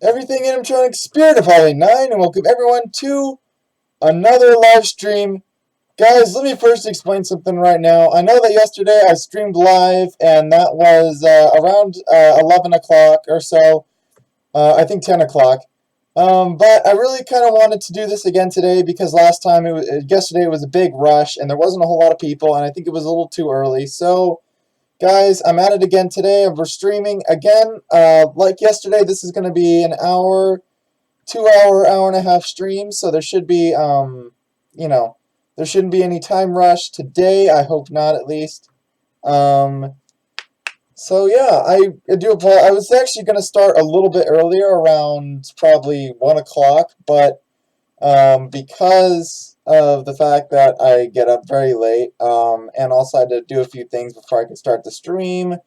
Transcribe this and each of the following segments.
Everything animatronic spirit of Halloween 9, and welcome everyone to another live stream. Guys, let me first explain something right now. I know that yesterday I streamed live, and that was around 11 o'clock or so. I think 10 o'clock. But I really kind of wanted to do this again today because yesterday it was a big rush, and there wasn't a whole lot of people, and I think it was a little too early. So, guys, I'm at it again today. We're streaming again. Like yesterday, this is going to be an hour, 2 hour, hour and a half stream. So there should be, there shouldn't be any time rush today. I hope not, at least. So yeah, I do apologize. I was actually going to start a little bit earlier, around probably 1 o'clock, but because of the fact that I get up very late, and also I had to do a few things before I could start the stream,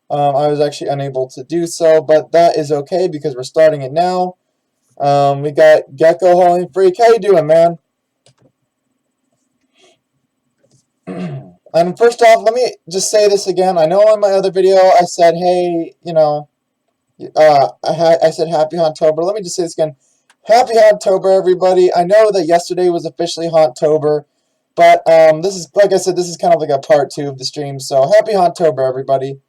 I was actually unable to do so, but that is okay because we're starting it now. We got Gecko Halloween Freak. How you doing, man? And first off, let me just say this again. I know in my other video I said, hey, I said happy Haunt-Tober. Let me just say this again. Happy Haunt-Tober, everybody. I know that yesterday was officially Haunt-Tober, but this is, like I said, this is kind of like a part 2 of the stream. So happy Haunt-Tober, everybody.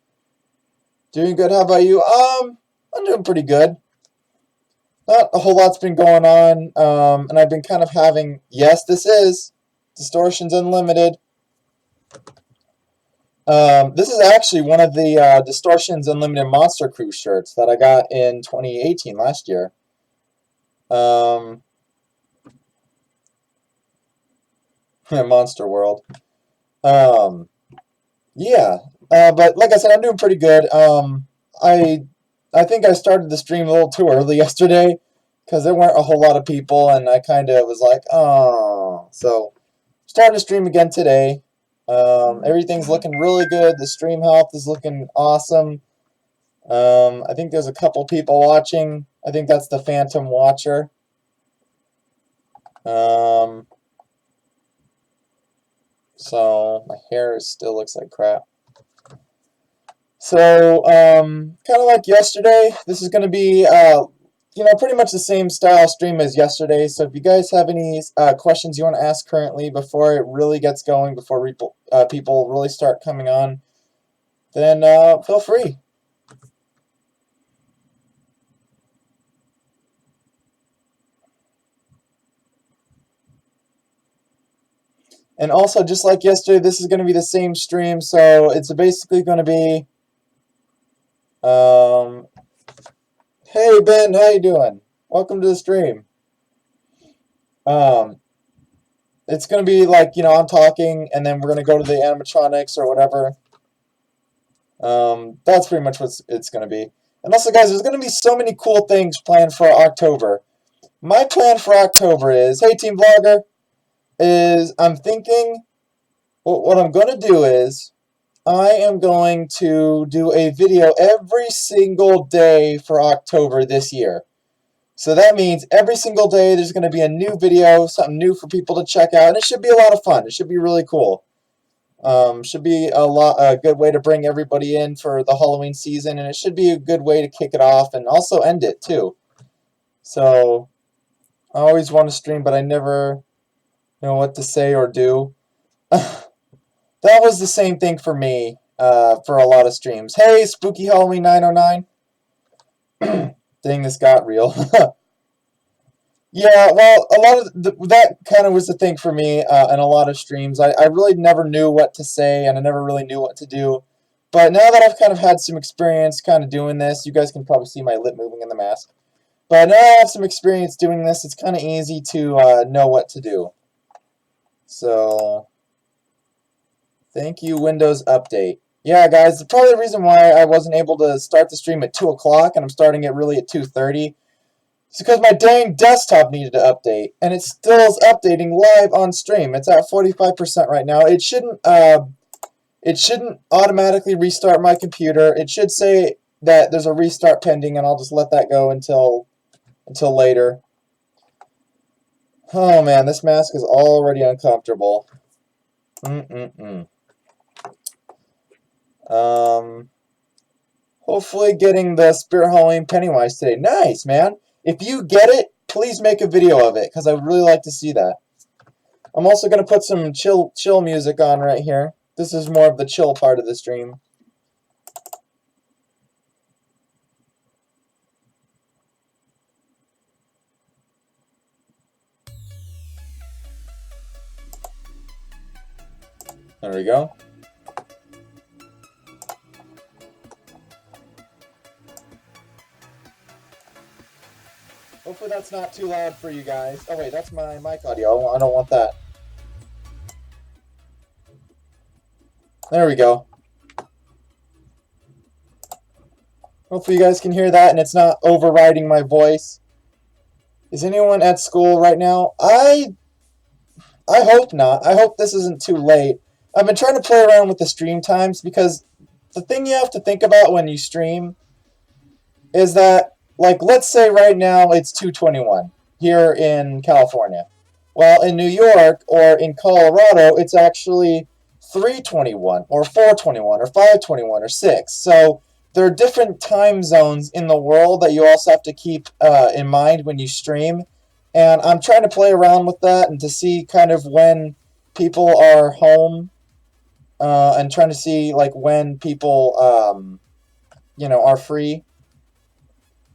Doing good. How about you? I'm doing pretty good. Not a whole lot's been going on, and I've been kind of having, yes, this is Distortions Unlimited. This is actually one of the Distortions Unlimited Monster Crew shirts that I got in 2018, last year. Monster World. Yeah. But like I said, I'm doing pretty good. I think I started the stream a little too early yesterday because there weren't a whole lot of people, and I kind of was like, oh. So, starting to stream again today. Everything's looking really good. The stream health is looking awesome. I think there's a couple people watching. I think that's the Phantom Watcher. So my hair still looks like crap. So, kind of like yesterday, this is going to be, pretty much the same style stream as yesterday. So if you guys have any questions you want to ask currently before it really gets going, before people really start coming on, then feel free. And also, just like yesterday, this is going to be the same stream, so it's basically going to be, hey Ben, how you doing? Welcome to the stream. It's going to be like, I'm talking, and then we're going to go to the animatronics or whatever. That's pretty much what it's going to be. And also, guys, there's going to be so many cool things planned for October. My plan for October is, hey Team Vlogger, I'm thinking, what I'm going to do is, I am going to do a video every single day for October this year. So that means every single day there's going to be a new video, something new for people to check out, and it should be a lot of fun. It should be really cool. Should be a good way to bring everybody in for the Halloween season, and it should be a good way to kick it off and also end it too. So I always want to stream, but I never know what to say or do. That was the same thing for me for a lot of streams. Hey, Spooky Halloween 909. Dang, this got real. Yeah, well, a lot of that kind of was the thing for me in a lot of streams. I really never knew what to say, and I never really knew what to do. But now that I've kind of had some experience kind of doing this, you guys can probably see my lip moving in the mask. But now I have some experience doing this, it's kind of easy to know what to do. So, thank you, Windows Update. Yeah, guys, probably the reason why I wasn't able to start the stream at 2 o'clock, and I'm starting it really at 2:30, it's because my dang desktop needed to update, and it still is updating live on stream. It's at 45% right now. It shouldn't automatically restart my computer. It should say that there's a restart pending, and I'll just let that go until later. Oh man, this mask is already uncomfortable. Hold Hopefully getting the Spirit Halloween Pennywise today. Nice, man. If you get it, please make a video of it, because I would really like to see that. I'm also going to put some chill music on right here. This is more of the chill part of the stream. There we go. Hopefully that's not too loud for you guys. Oh wait, that's my mic audio. I don't want that. There we go. Hopefully you guys can hear that and it's not overriding my voice. Is anyone at school right now? I hope not. I hope this isn't too late. I've been trying to play around with the stream times because the thing you have to think about when you stream is that, like, let's say right now it's 2:21 here in California. Well, in New York or in Colorado, it's actually 3:21 or 4:21 or 5:21 or 6. So there are different time zones in the world that you also have to keep in mind when you stream. And I'm trying to play around with that and to see kind of when people are home and trying to see like when people are free.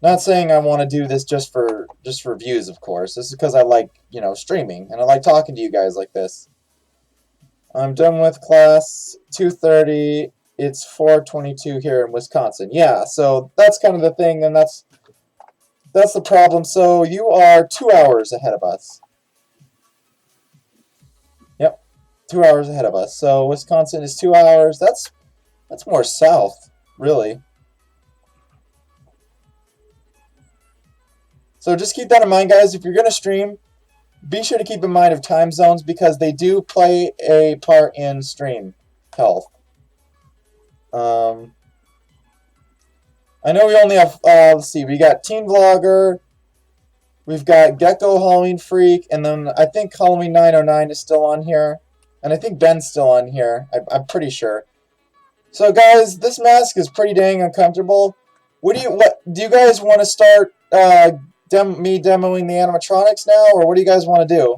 Not saying I want to do this just for views, of course. This is because I like, streaming and I like talking to you guys like this. I'm done with class 2:30. It's 4:22 here in Wisconsin. Yeah, so that's kind of the thing, and that's the problem. So you are 2 hours ahead of us. Yep, 2 hours ahead of us. So Wisconsin is 2 hours. That's more south, really. So just keep that in mind, guys. If you're going to stream, be sure to keep in mind of time zones because they do play a part in stream health. I know we only have, let's see, we got Teen Vlogger, we've got Gecko Halloween Freak, and then I think Halloween 909 is still on here, and I think Ben's still on here, I'm pretty sure. So guys, this mask is pretty dang uncomfortable. Do you guys want to start me demoing the animatronics now, or what do you guys want to do?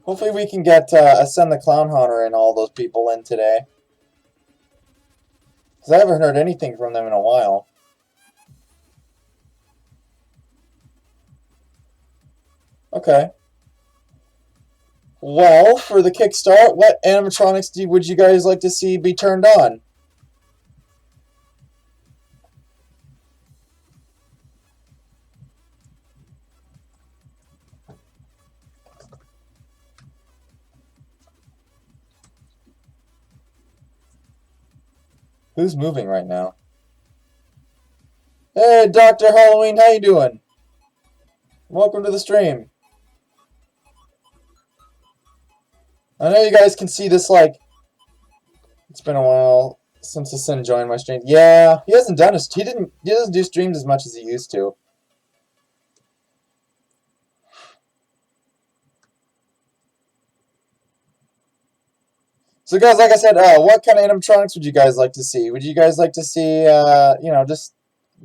Hopefully we can get Ascend the Clown Hunter and all those people in today. Because I haven't heard anything from them in a while. Okay. Well, for the kickstart, what animatronics would you guys like to see be turned on? Who's moving right now? Hey, Dr. Halloween, how you doing? Welcome to the stream. I know you guys can see this, like, it's been a while since Ascend joined my stream. Yeah, he hasn't done he doesn't do streams as much as he used to. So guys, like I said, what kind of animatronics would you guys like to see? Would you guys like to see, just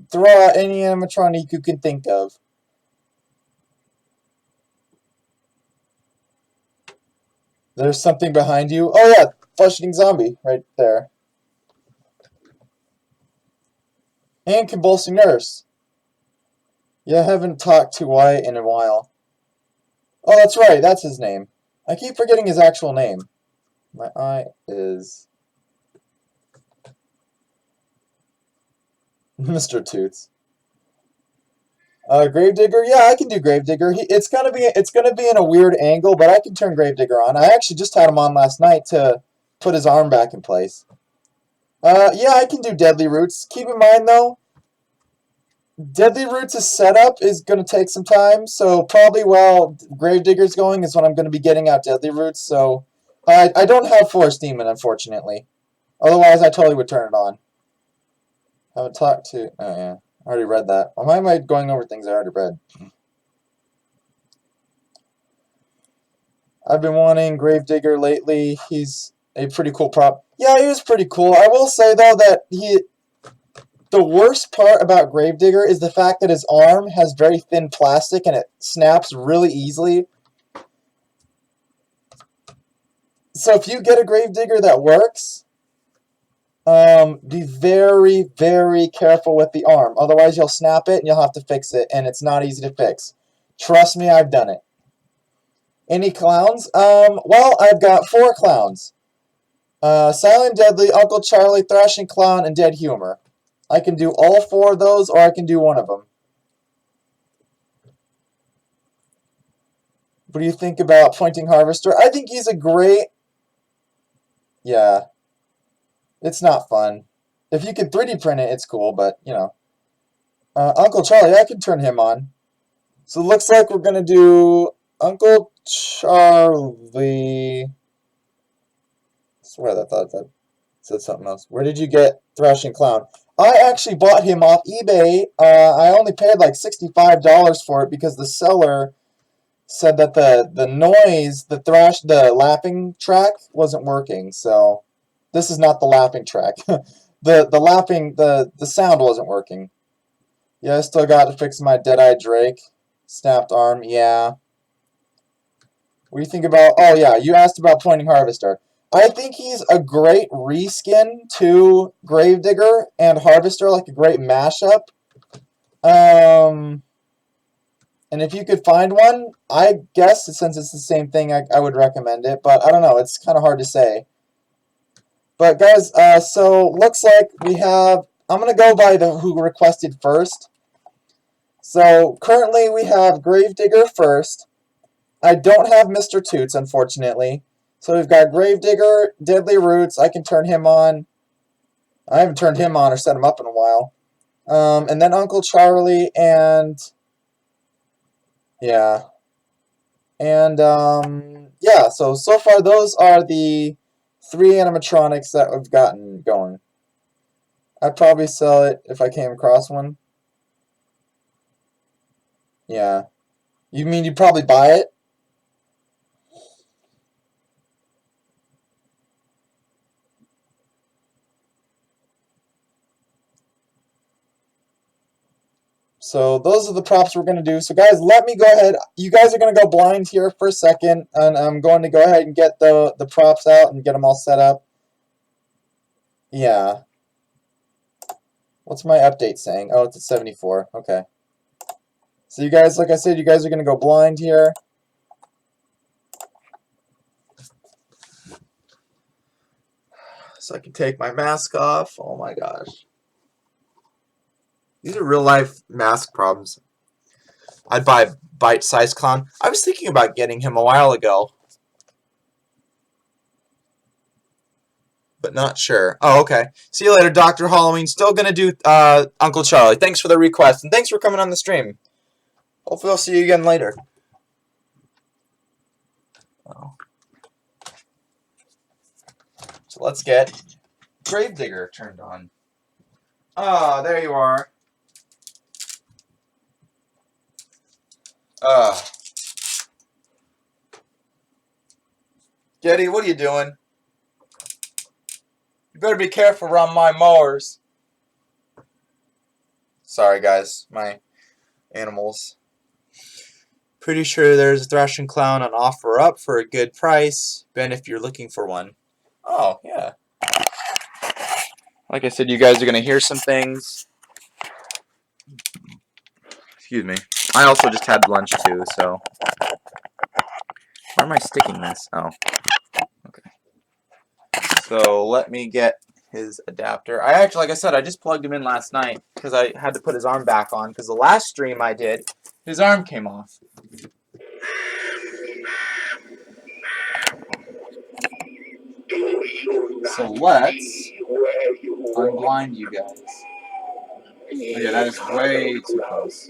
throw out any animatronic you can think of? There's something behind you. Oh yeah, flesh-eating zombie right there. And convulsing nurse. Yeah, I haven't talked to Wyatt in a while. Oh, that's right, that's his name. I keep forgetting his actual name. My eye is Mr. Toots. Gravedigger, yeah, I can do Gravedigger. It's gonna be in a weird angle, but I can turn Gravedigger on. I actually just had him on last night to put his arm back in place. Yeah, I can do Deadly Roots. Keep in mind though, Deadly Roots' setup is gonna take some time, so probably while Gravedigger's going is when I'm gonna be getting out Deadly Roots. So I don't have Forest Demon, unfortunately. Otherwise, I totally would turn it on. I would talk to. Oh yeah. I already read that. Why am I going over things I already read? I've been wanting Gravedigger lately. He's a pretty cool prop. Yeah, he was pretty cool. I will say, though, that the worst part about Gravedigger is the fact that his arm has very thin plastic and it snaps really easily. So if you get a Gravedigger that works, be very, very careful with the arm. Otherwise, you'll snap it and you'll have to fix it, and it's not easy to fix. Trust me, I've done it. Any clowns? Well, I've got 4 clowns. Silent Deadly, Uncle Charlie, Thrashing Clown, and Dead Humor. I can do all 4 of those, or I can do one of them. What do you think about Pointing Harvester? I think he's a great... Yeah. It's not fun. If you can 3D print it, it's cool, but, you know. Uncle Charlie, I can turn him on. So it looks like we're going to do Uncle Charlie. I swear I thought that said something else. Where did you get Thrashing Clown? I actually bought him off eBay. I only paid like $65 for it because the seller said that the noise, the lapping track wasn't working. So this is not the lapping track. the sound wasn't working. Yeah, I still got to fix my Deadeye Drake. Snapped arm, yeah. What do you think about... Oh, yeah, you asked about Pointing Harvester. I think he's a great reskin to Gravedigger and Harvester, like a great mashup. And if you could find one, I guess, since it's the same thing, I would recommend it. But I don't know, it's kind of hard to say. But guys, so looks like we have... I'm going to go by who requested first. So currently we have Gravedigger first. I don't have Mr. Toots, unfortunately. So we've got Gravedigger, Deadly Roots. I can turn him on. I haven't turned him on or set him up in a while. And then Uncle Charlie and... Yeah. And, yeah, so far those are the 3 animatronics that we've gotten going. I'd probably sell it if I came across one. Yeah. You mean you'd probably buy it? So those are the props we're going to do. So guys, let me go ahead. You guys are going to go blind here for a second. And I'm going to go ahead and get the props out and get them all set up. Yeah. What's my update saying? Oh, it's at 74. Okay. So you guys, like I said, you guys are going to go blind here. So I can take my mask off. Oh my gosh. These are real life mask problems. I'd buy bite-sized clown. I was thinking about getting him a while ago. But not sure. Oh, okay. See you later, Dr. Halloween. Still going to do Uncle Charlie. Thanks for the request. And thanks for coming on the stream. Hopefully I'll see you again later. Oh. So let's get Gravedigger turned on. Ah, there you are. Getty, what are you doing? You better be careful around my mowers. Sorry, guys. My animals. Pretty sure there's a Thrashing Clown on offer up for a good price. Ben, if you're looking for one. Oh, yeah. Like I said, you guys are going to hear some things. Excuse me. I also just had lunch, too, so... Where am I sticking this? Oh. Okay. So, let me get his adapter. I actually, like I said, I just plugged him in last night because I had to put his arm back on because the last stream I did, his arm came off. So, let's unblind you guys. Okay, that is way too close.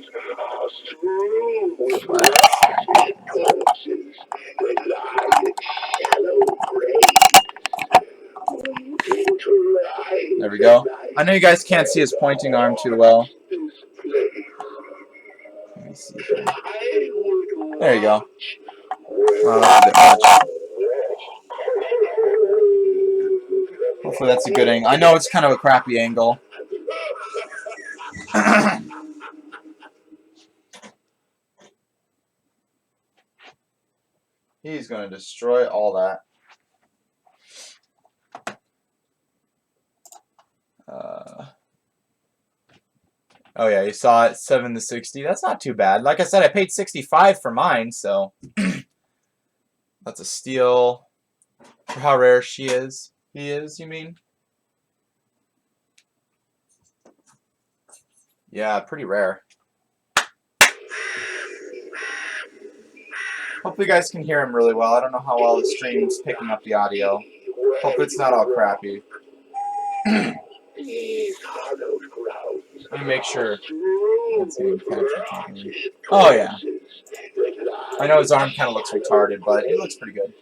There we go. I know you guys can't see his pointing arm too well. Let me see. There you go. Oh, that's a bit much. Hopefully that's a good angle. I know it's kind of a crappy angle. He's going to destroy all that. Oh yeah, you saw it, 7 to 60. That's not too bad. Like I said, I paid 65 for mine, so that's a steal for how rare she is. He is, you mean? Yeah, pretty rare. Hopefully you guys can hear him really well. I don't know how well the stream's picking up the audio. Hope it's not all crappy. Let me make sure. Oh yeah. I know his arm kind of looks retarded, but he looks pretty good.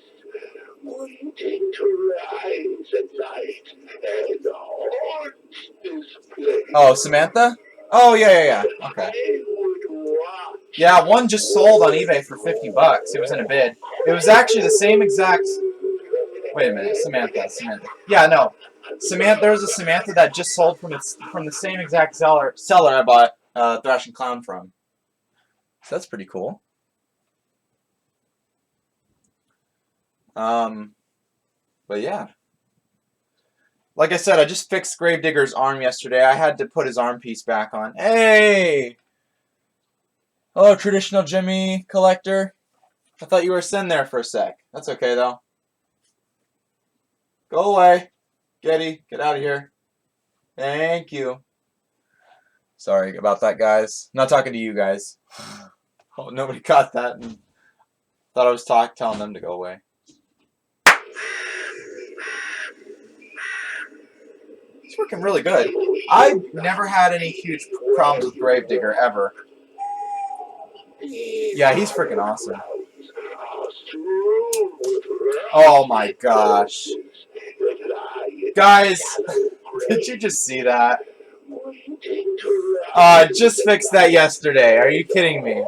Oh, Samantha? Oh yeah. Okay. Yeah, one just sold on eBay for 50 bucks. It was in a bid. It was actually the same exact. Wait a minute, Samantha. Yeah, no. There was a Samantha that just sold from the same exact seller I bought Thrashing Clown from. So that's pretty cool. But yeah. Like I said, I just fixed Gravedigger's arm yesterday. I had to put his arm piece back on. Hey! Hello, traditional Jimmy collector. I thought you were sitting there for a sec. That's okay, though. Go away. Getty, get out of here. Thank you. Sorry about that, guys. I'm not talking to you guys. Oh, nobody caught that and thought I was telling them to go away. It's working really good. I've never had any huge problems with Gravedigger, ever. Yeah, he's freaking awesome. Oh my gosh. Guys, did you just see that? I just fixed that yesterday. Are you kidding me?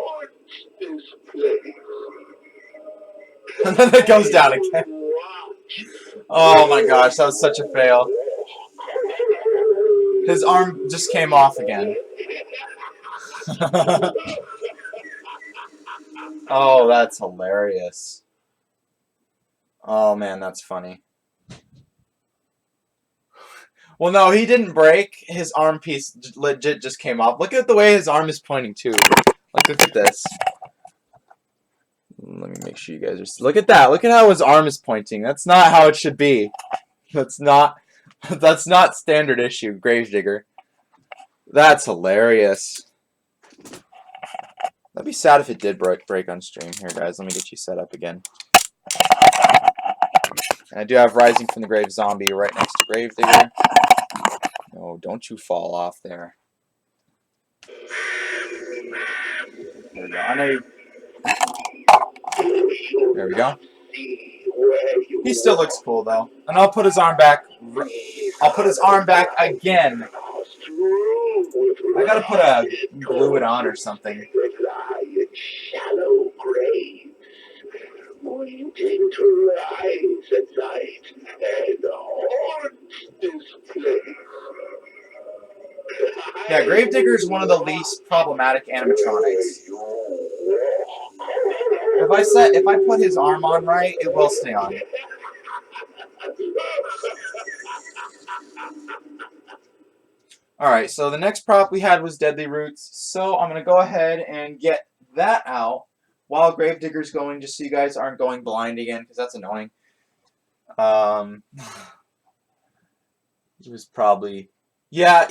And then it goes down again. Oh my gosh, that was such a fail. His arm just came off again. Oh, that's hilarious. Oh man, that's funny. Well, no, he didn't break. His arm piece legit just came off. Look at the way his arm is pointing too. Like, look at this. Let me make sure you guys are. Look at that. Look at how his arm is pointing. That's not how it should be. That's not standard issue Gravedigger. That's hilarious. That'd be sad if it did break on stream. Here, guys, let me get you set up again. And I do have Rising from the Grave Zombie right next to Gravedigger. No, don't you fall off there. There we go. I know you. There we go. He still looks cool though. And I'll put his arm back. I'll put his arm back again. I gotta glue it on or something. Yeah, Gravedigger is one of the least problematic animatronics. If I put his arm on right, it will stay on. Alright, so the next prop we had was Deadly Roots, so I'm going to go ahead and get that out while Gravedigger's going, just so you guys aren't going blind again, because that's annoying. It was probably... Yeah,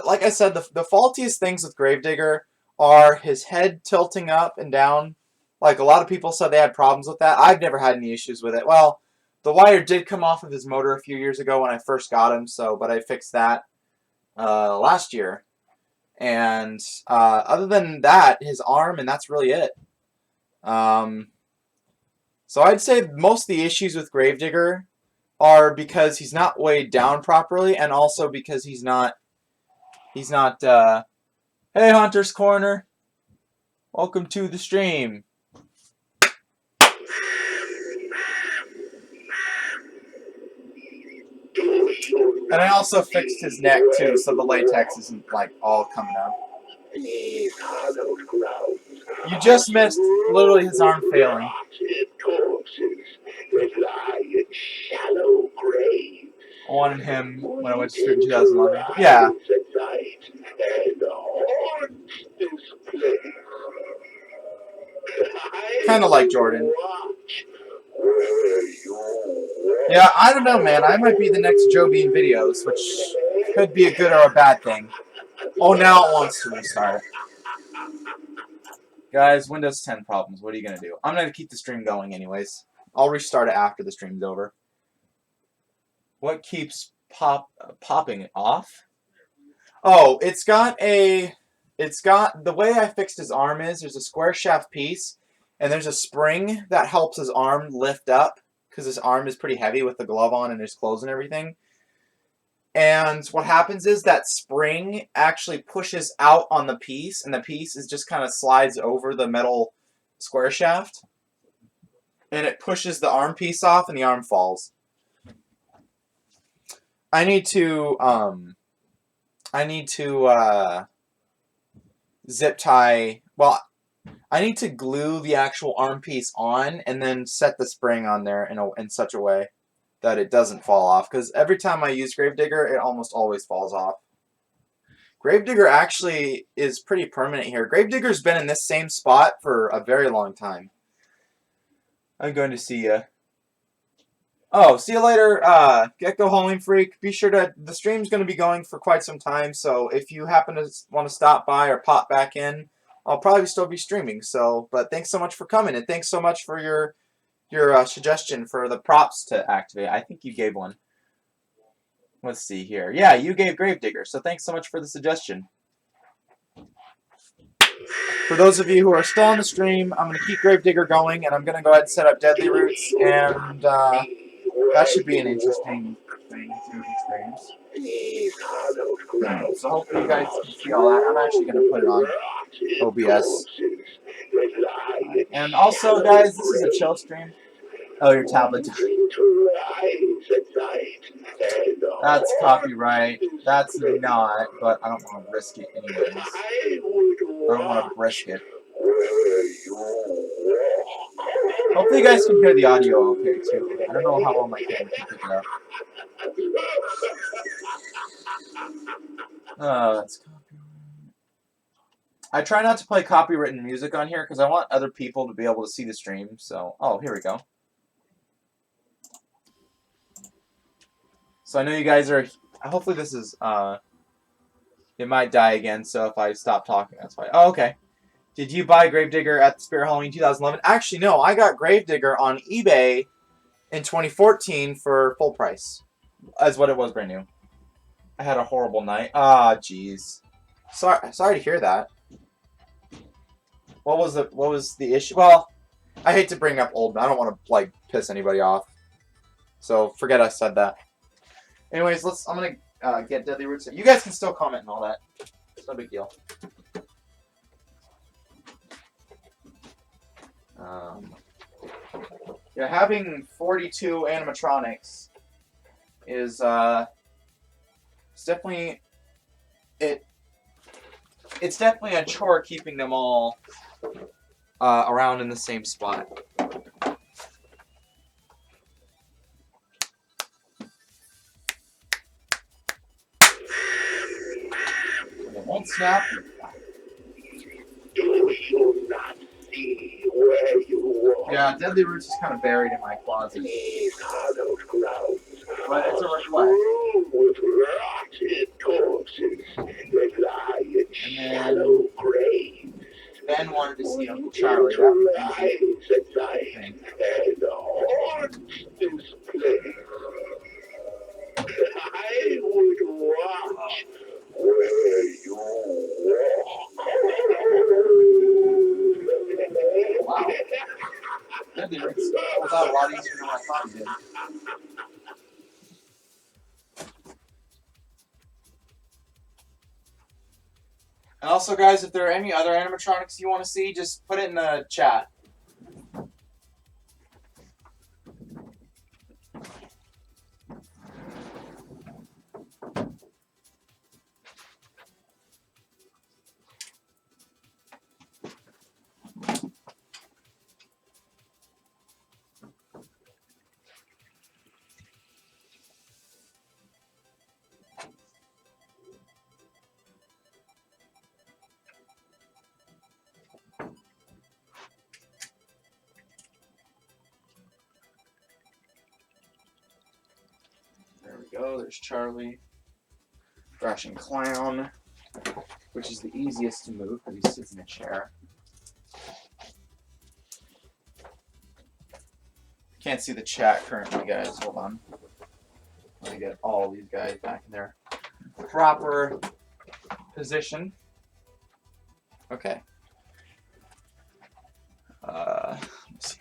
like I said, the faultiest things with Gravedigger are his head tilting up and down. Like, a lot of people said they had problems with that. I've never had any issues with it. Well, the wire did come off of his motor a few years ago when I first got him, but I fixed that last year. And other than that, his arm, and that's really it. So I'd say most of the issues with Gravedigger are because he's not weighed down properly, and also because he's not, hey, Hunter's Corner, welcome to the stream. And I also fixed his neck too, so the latex isn't like all coming up. You just missed literally his arm failing. I wanted him when I went to stream in 2011. Yeah. Kind of like Jordan. Yeah, I don't know, man. I might be the next Joe Bean videos, which could be a good or a bad thing. Oh, now it wants to restart. Guys, Windows 10 problems. What are you going to do? I'm going to keep the stream going anyways. I'll restart it after the stream's over. What keeps popping it off? Oh, the way I fixed his arm is there's a square shaft piece and there's a spring that helps his arm lift up because his arm is pretty heavy with the glove on and his clothes and everything. And what happens is that spring actually pushes out on the piece, and the piece is just kind of slides over the metal square shaft, and it pushes the arm piece off, and the arm falls. I need to zip tie. Well, I need to glue the actual arm piece on, and then set the spring on there in such a way that it doesn't fall off, because every time I use Gravedigger, it almost always falls off. Gravedigger actually is pretty permanent here. Gravedigger's been in this same spot for a very long time. I'm going to see you. Oh, see you later, Gecko Halloween Freak. Be sure to, the stream's going to be going for quite some time, so if you happen to want to stop by or pop back in, I'll probably still be streaming. So, but thanks so much for coming, and thanks so much for your suggestion for the props to activate. I think you gave one. Let's see here. Yeah, you gave Gravedigger, so thanks so much for the suggestion. For those of you who are still on the stream, I'm going to keep Gravedigger going, and I'm going to go ahead and set up Deadly Roots, and that should be an interesting thing to experience. So hopefully you guys can see all that. I'm actually going to put it on OBS. And also, guys, this is a chill stream. Oh, your tablet. That's copyright. That's not, but I don't want to risk it anyways. I don't want to risk it. Hopefully you guys can hear the audio okay, too. I don't know how well my camera can pick it up. That's copyright. I try not to play copywritten music on here because I want other people to be able to see the stream, so... Oh, here we go. So I know you guys are... Hopefully this is... It might die again, so if I stop talking, that's fine. Oh, okay. Did you buy Gravedigger at the Spirit Halloween 2011? Actually, no. I got Gravedigger on eBay in 2014 for full price. As what it was brand new. I had a horrible night. Ah, jeez. Sorry to hear that. What was the issue? Well, I hate to bring up old, but I don't want to like piss anybody off. So forget I said that. Anyways, I'm gonna get Deadly Roots. You guys can still comment and all that. It's no big deal. Yeah, having 42 animatronics is it's definitely it's definitely a chore keeping them all around in the same spot. It won't snap. Yeah, Deadly Roots is kind of buried in my closet. But it's a request. And then Ben wanted to see Uncle Charlie. I would watch where you walk. Wow. Deadly Roots pulls out a lot easier than I thought he did. And also, guys, if there are any other animatronics you want to see, just put it in the chat. we go. There's Charlie. Thrashing Clown, which is the easiest to move because he sits in a chair. Can't see the chat currently, guys. Hold on. Let me get all these guys back in their proper position. Okay. Let me see.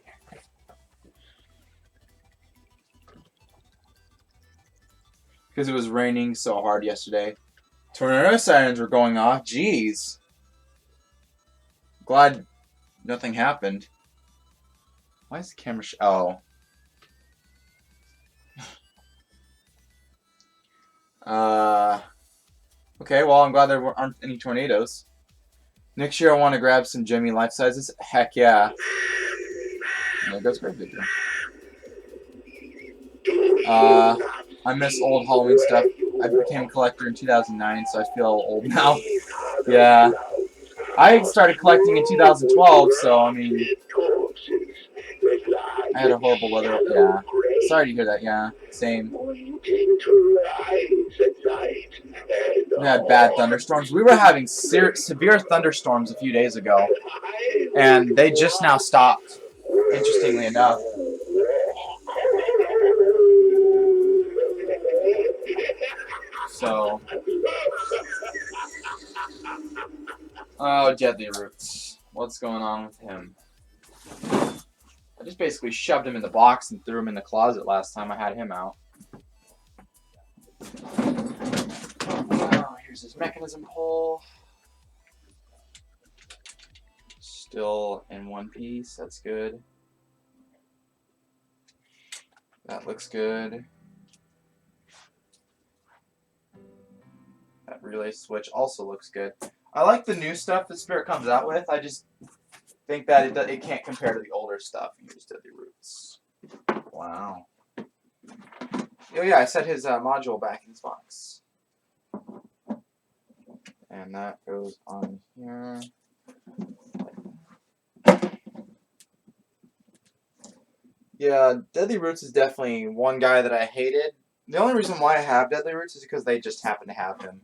Because it was raining so hard yesterday. Tornado sirens were going off. Jeez. Glad nothing happened. Why is the camera oh. Okay, well, I'm glad there aren't any tornadoes. Next year I want to grab some Jimmy life sizes. Heck yeah. There goes Gravedigger. I miss old Halloween stuff. I became a collector in 2009, so I feel old now. Yeah. I started collecting in 2012, so, I mean... I had a horrible weather... Yeah. Sorry to hear that, yeah. Same. We had bad thunderstorms. We were having severe thunderstorms a few days ago. And they just now stopped, interestingly enough. So... Oh, Deadly Roots. What's going on with him? I just basically shoved him in the box and threw him in the closet last time I had him out. Oh, here's his mechanism pole. Still in one piece. That's good. That looks good. That relay switch also looks good. I like the new stuff that Spirit comes out with. I just think that it can't compare to the older stuff. Here's Deadly Roots. Wow. Oh yeah, I set his module back in his box. And that goes on here. Yeah, Deadly Roots is definitely one guy that I hated. The only reason why I have Deadly Roots is because they just happen to have him.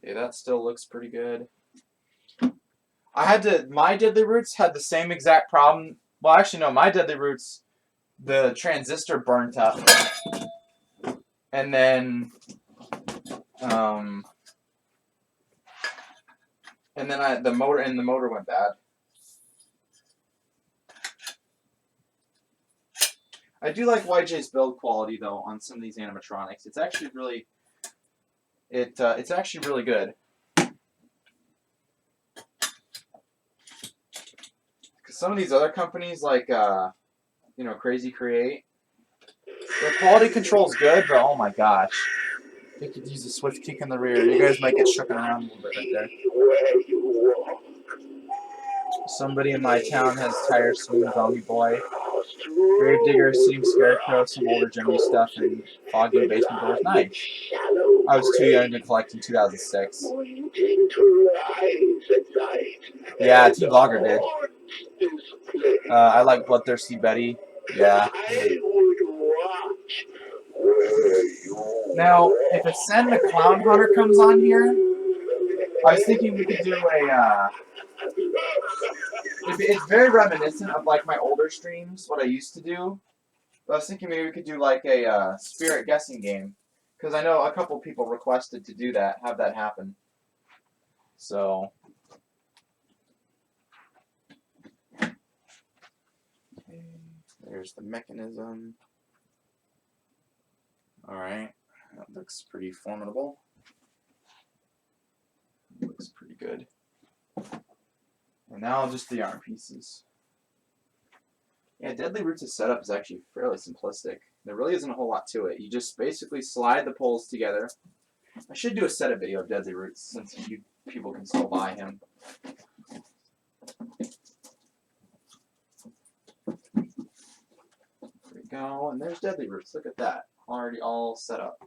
Okay, that still looks pretty good. My Deadly Roots had the same exact problem. Well, actually, no, my Deadly Roots, the transistor burnt up. And then, the motor went bad. I do like YJ's build quality though on some of these animatronics. It's actually really, it's actually really good. Because some of these other companies like, you know, Crazy Create, their quality control's good, but oh my gosh, they could use a swift kick in the rear. You guys might get shooken around a little bit right there. Somebody in my town has Tire Swing Zombie Boy, Gravedigger, Sitting Scarecrow, some older Jimmy stuff, and Foggy Basement Doors. Nice. I was too young to collect in 2006. Yeah, Team Vlogger did. I like Bloodthirsty Betty. Yeah. Now, if a Send the Clown Hunter comes on here, I was thinking we could do a, it's very reminiscent of like my older streams, what I used to do. But I was thinking maybe we could do like a spirit guessing game. Because I know a couple people requested to do that, have that happen. So. Okay, there's the mechanism. Alright, that looks pretty formidable. Looks pretty good. And now just the arm pieces. Yeah, Deadly Roots' setup is actually fairly simplistic. There really isn't a whole lot to it. You just basically slide the poles together. I should do a setup video of Deadly Roots since you people can still buy him. There we go, and there's Deadly Roots. Look at that. Already all set up.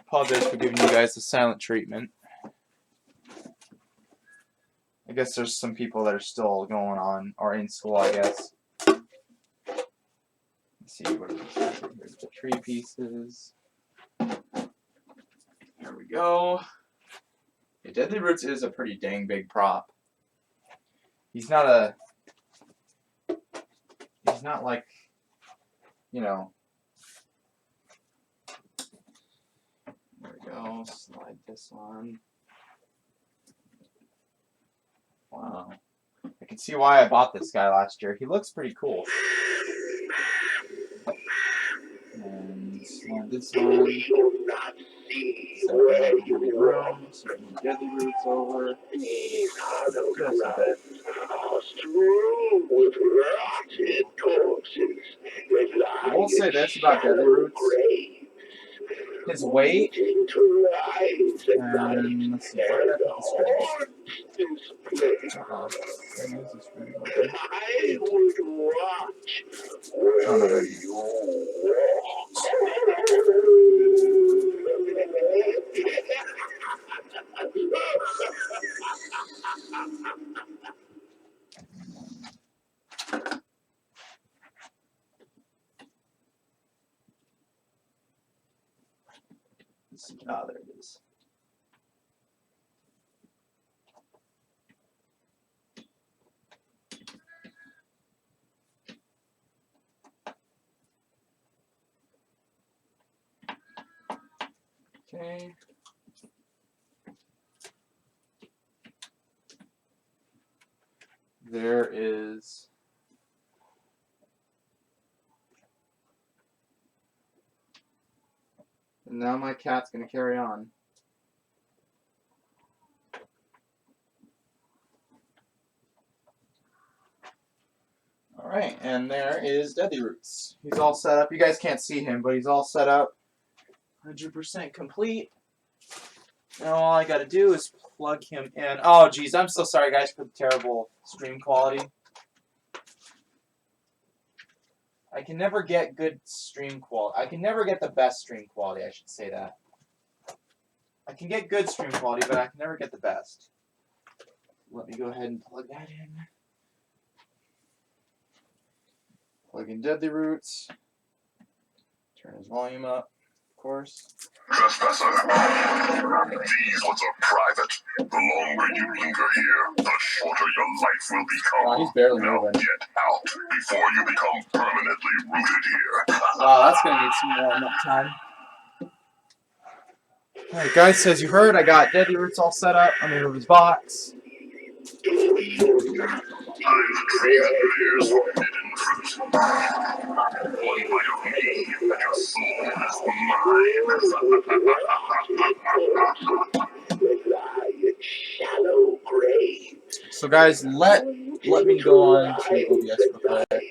Apologize for giving you guys the silent treatment. guess there's some people that are still going on or in school, I guess. Let's see what it is. Here's the tree pieces. There we go. Yeah, Deadly Roots is a pretty dang big prop. He's not like, you know. There we go. Slide this on. Wow. I can see why I bought this guy last year. He looks pretty cool. And slide this on. Set up another heavy room. So we move Deadly Roots over. Just a bit. I will say this about Deadly Roots. His weight, and let's see, where did I put the screen? Oh, no, there you go. Ah, there it is. Okay. There is and now my cat's gonna carry on. Alright, and there is Deadly Roots. He's all set up. You guys can't see him, but he's all set up. 100% complete. Now all I gotta do is plug him in. Oh, geez, I'm so sorry, guys, for the terrible stream quality. I can never get good stream quality. I can never get the best stream quality, I should say that. I can get good stream quality, but I can never get the best. Let me go ahead and plug that in. Plug in Deadly Roots. Turn his volume up, of course. Trespasser, these woods are private. The longer you linger here, the shorter your life will become. Oh, he's barely now moving. get out before you become permanently rooted here. Wow, that's gonna need some warm-up time. Alright, guys, so as you heard, I got Deadly Roots all set up. I'm gonna move his box. Time to trade years for hidden fruit. One bite of me, and your soul is mine. So guys, let me go on to OBS real quick.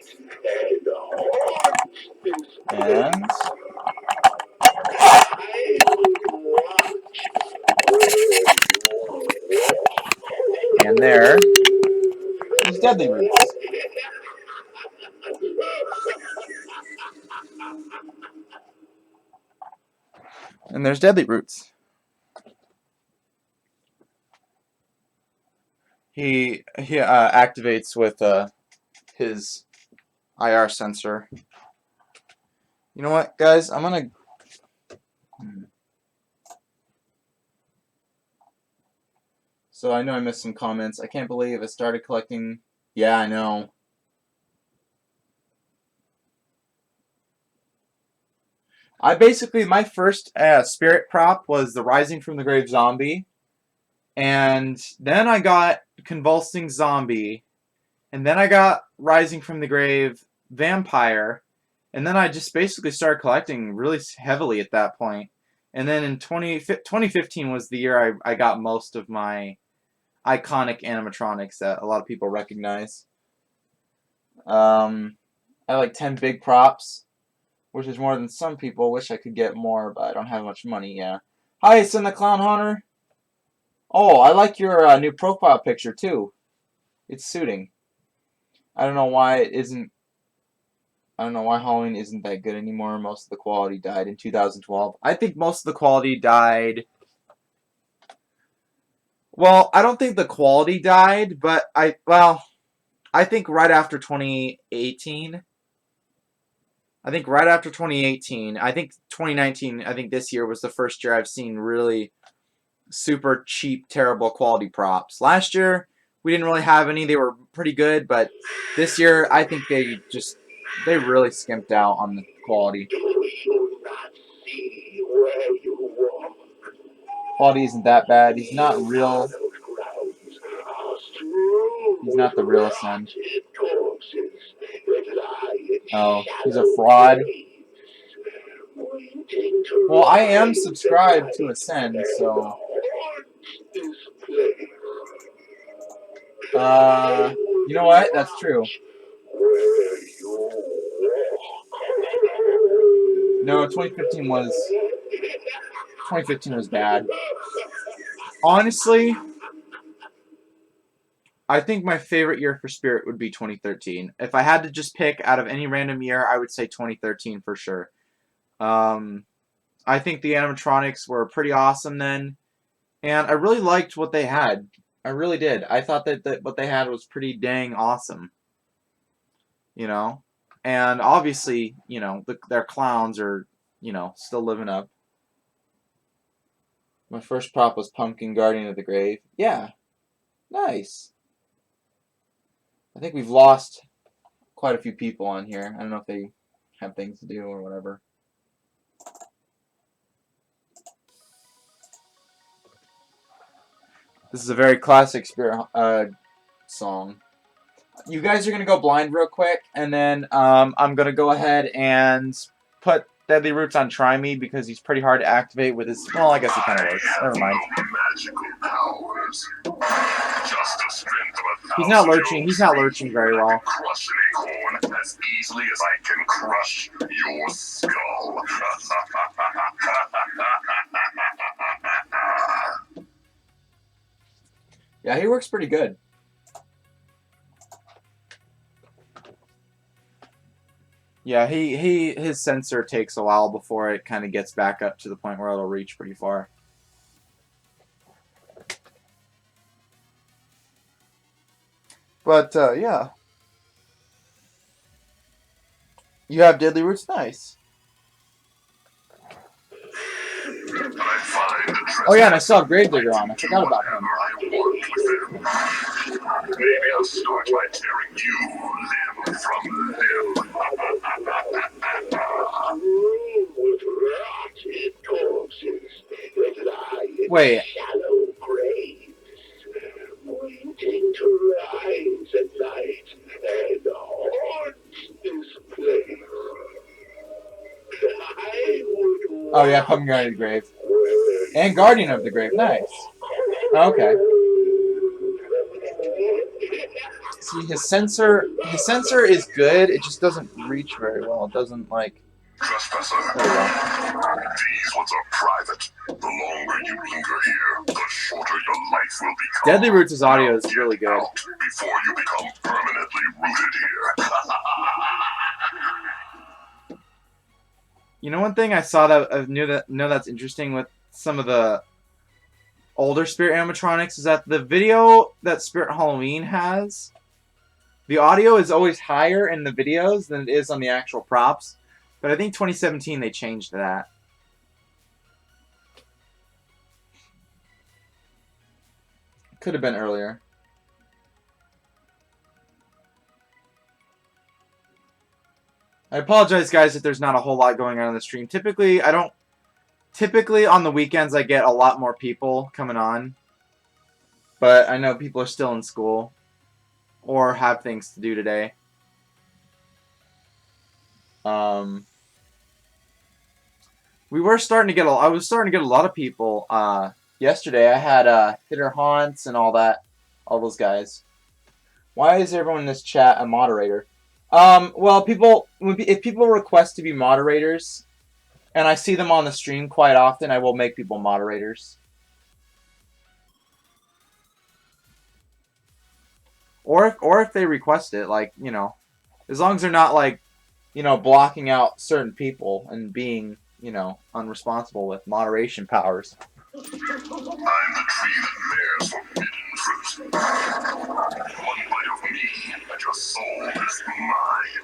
And there is Deadly Roots. And there's Deadly Roots. He activates with his IR sensor. You know what, guys? I'm gonna. So I know I missed some comments. I can't believe I started collecting. Yeah, I know. I basically, my first spirit prop was the Rising from the Grave Zombie. And then I got Convulsing Zombie. And then I got Rising from the Grave Vampire. And then I just basically started collecting really heavily at that point. And then in 2015 was the year I got most of my iconic animatronics that a lot of people recognize. I have like 10 big props, which is more than some people. Wish I could get more, but I don't have much money, yeah. Hi, Son the Clown Hunter. Oh, I like your new profile picture, too. It's suiting. I don't know why it isn't. I don't know why Halloween isn't that good anymore. Most of the quality died in 2012. I think most of the quality died Well, I don't think the quality died, but I think right after 2018. I think right after 2018, I think 2019, I think this year was the first year I've seen really super cheap, terrible quality props. Last year, we didn't really have any. They were pretty good, but this year, I think they really skimped out on the quality. Quality isn't that bad. He's not real. He's not the real Ascend. Oh, he's a fraud. Well, I am subscribed to Ascend, so... you know what? That's true. No, 2015 was bad. Honestly, I think my favorite year for Spirit would be 2013. If I had to just pick out of any random year, I would say 2013 for sure. I think the animatronics were pretty awesome then, and I really liked what they had. I really did. I thought that what they had was pretty dang awesome. You know? And obviously, you know, their clowns are, you know, still living up. My first prop was Pumpkin Guardian of the Grave. Yeah. Nice. I think we've lost quite a few people on here. I don't know if they have things to do or whatever. This is a very classic Spirit song. You guys are going to go blind real quick, and then I'm going to go ahead and put Deadly Roots on Try Me because he's pretty hard to activate with his... Well, I guess he kind of works. Never mind. He's not lurching. He's not lurching very well. Crush an acorn as easily as I can crush your skull. Yeah, he works pretty good. Yeah, his sensor takes a while before it kind of gets back up to the point where it'll reach pretty far. But, yeah. You have Deadly Roots? Nice. Oh yeah, and I still have Gravedigger on. I forgot about him. Maybe I'll start by tearing you limb from limb. Wait. Waiting to rise at night and haunt this place. Oh yeah, Pumpkin Guardian of the Grave. And Guardian of the Grave. Nice. Okay. See, his sensor is good. It just doesn't reach very well. It doesn't like. Trespasser, these ones are private. The longer you linger here, the shorter your life will become. Deadly Roots' audio is really good. Before you become permanently rooted here. You know, one thing I saw that I know that's interesting with some of the older Spirit animatronics is that the video that Spirit Halloween has, the audio is always higher in the videos than it is on the actual props. But I think 2017 they changed that. Could have been earlier. I apologize, guys, if there's not a whole lot going on the stream. Typically, on the weekends, I get a lot more people coming on. But I know people are still in school or have things to do today. We were starting to get I was starting to get a lot of people. Yesterday, I had Hitter Haunts and all those guys. Why is everyone in this chat a moderator? Well, if people request to be moderators, and I see them on the stream quite often, I will make people moderators. Or if they request it, like, you know, as long as they're not, like, you know, blocking out certain people and being, you know, unresponsible with moderation powers. I'm the tree that bears forbidden fruit. One bite of me, and your soul is mine.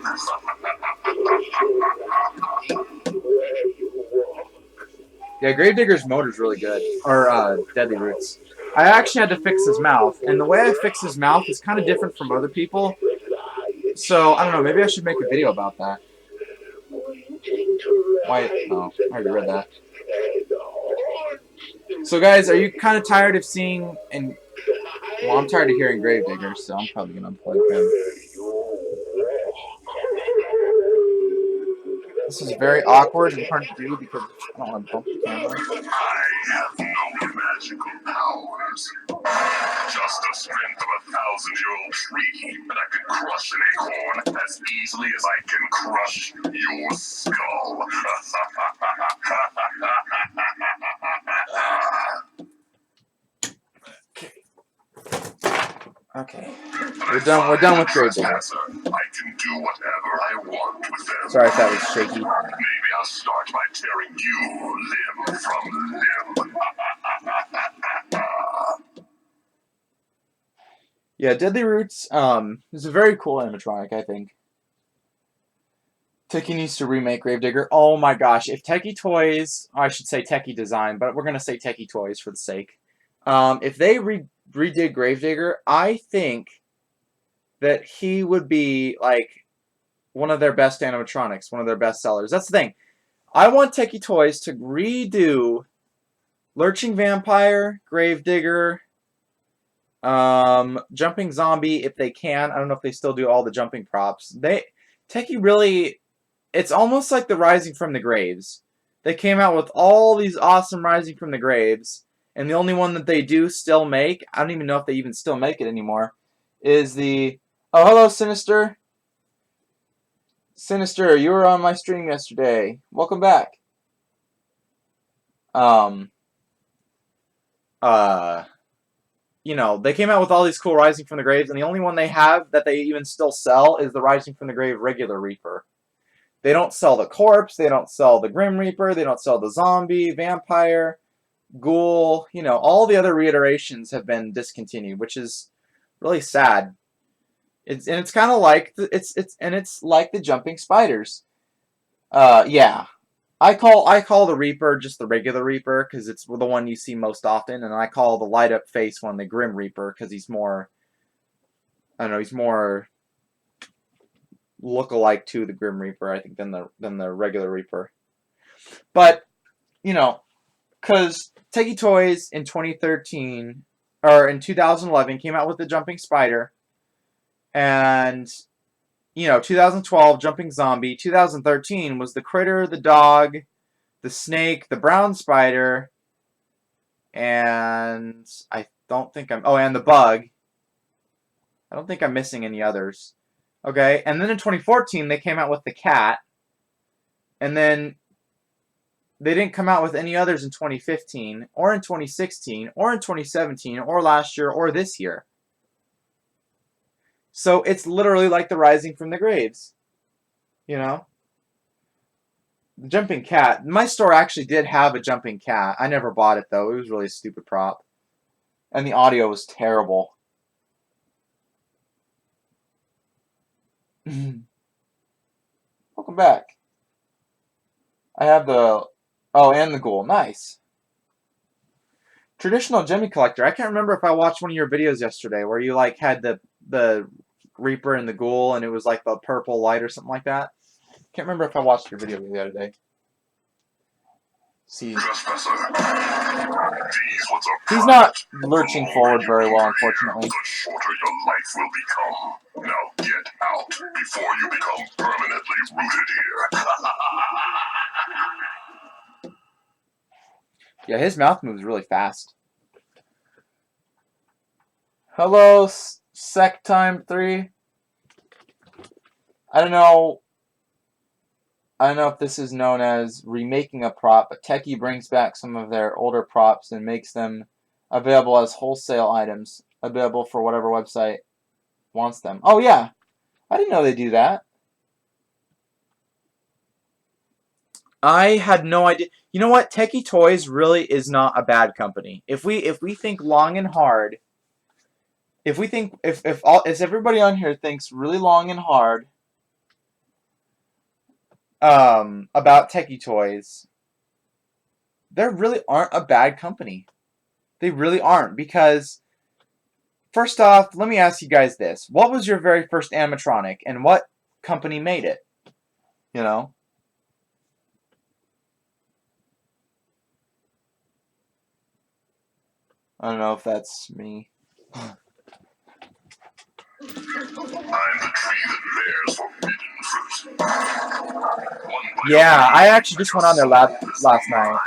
Yeah, Gravedigger's motor's really good. Or, Deadly Roots. I actually had to fix his mouth, and the way I fix his mouth is kind of different from other people. So, I don't know, maybe I should make a video about that. Why? Oh, I already read that. So, guys, are you kind of tired of seeing, and, well, I'm tired of hearing Gravedigger, so I'm probably going to unplug him. This is very awkward and hard to do because I don't want to bump the camera. I have no magical powers. Just the strength of a 1,000-year-old tree, and I can crush an acorn as easily as I can crush your skull. Okay. We're done with Gravedigger. I can do whatever I want with them. Sorry if that was shaky. Maybe I'll start by tearing you limb from limb. Yeah, Deadly Roots is a very cool animatronic, I think. Techie needs to remake Gravedigger. Oh my gosh, if Techie Toys, I should say Techie Design, but we're going to say Techie Toys for the sake. If they redid Gravedigger, I think that he would be, like, one of their best animatronics, one of their best sellers. That's the thing. I want Techie Toys to redo Lurching Vampire, Gravedigger, Jumping Zombie, if they can. I don't know if they still do all the jumping props. Techie really, it's almost like the Rising from the Graves. They came out with all these awesome Rising from the Graves, and the only one that they do still make, I don't even know if they even still make it anymore, is the, oh, hello, Sinister. Sinister, you were on my stream yesterday. Welcome back. You know, they came out with all these cool Rising from the Graves, and the only one they have that they even still sell is the Rising from the Grave regular Reaper. They don't sell the Corpse, they don't sell the Grim Reaper, they don't sell the Zombie, Vampire, Ghoul, you know, all the other reiterations have been discontinued, which is really sad. It's kind of like it's like the Jumping Spiders. Yeah. I call the Reaper just the regular Reaper because it's the one you see most often, and I call the light up face one the Grim Reaper because he's more, I don't know, he's more look-alike to the Grim Reaper, I think, than the regular Reaper. But you know, because Techie Toys in 2013 or in 2011 came out with the Jumping Spider, and you know, 2012 Jumping Zombie, 2013 was the Critter, the Dog, the Snake, the Brown Spider, and I don't think I'm, oh, and the Bug. I don't think I'm missing any others. Okay, and then in 2014 they came out with the Cat, and then they didn't come out with any others in 2015, or in 2016, or in 2017, or last year, or this year. So it's literally like the Rising from the Graves. You know? The Jumping Cat. My store actually did have a Jumping Cat. I never bought it, though. It was really a stupid prop. And the audio was terrible. Welcome back. I have the... Oh, and the Ghoul. Nice. Traditional Gemmy Collector. I can't remember if I watched one of your videos yesterday where you, like, had the Reaper and the Ghoul, and it was like the purple light or something like that. Can't remember if I watched your video the other day. See, he's not lurching forward very well, unfortunately. The shorter your life will become. Now get out before you become permanently rooted here. Yeah, his mouth moves really fast. Hello, Sectime3. I don't know if this is known as remaking a prop, but Techie brings back some of their older props and makes them available as wholesale items, available for whatever website wants them. Oh yeah, I didn't know they do that. I had no idea. You know what? Techie Toys really is not a bad company. If we think long and hard, if everybody on here thinks really long and hard about Techie Toys, they really aren't a bad company. They really aren't, because first off, let me ask you guys this. What was your very first animatronic and what company made it? You know? I don't know if that's me. I'm the tree that bears forbidden fruit. Yeah, I actually just went on their last night.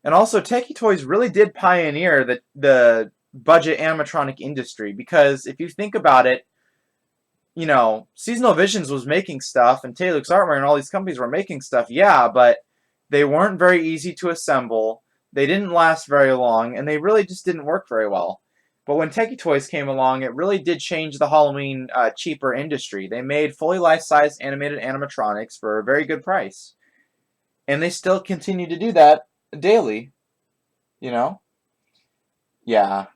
And also, Techie Toys really did pioneer the budget animatronic industry, because if you think about it, you know, Seasonal Visions was making stuff, and Taylor's Artware and all these companies were making stuff, yeah, but they weren't very easy to assemble, they didn't last very long, and they really just didn't work very well. But when Techie Toys came along, it really did change the Halloween cheaper industry. They made fully life-size animated animatronics for a very good price. And they still continue to do that daily, you know? Yeah.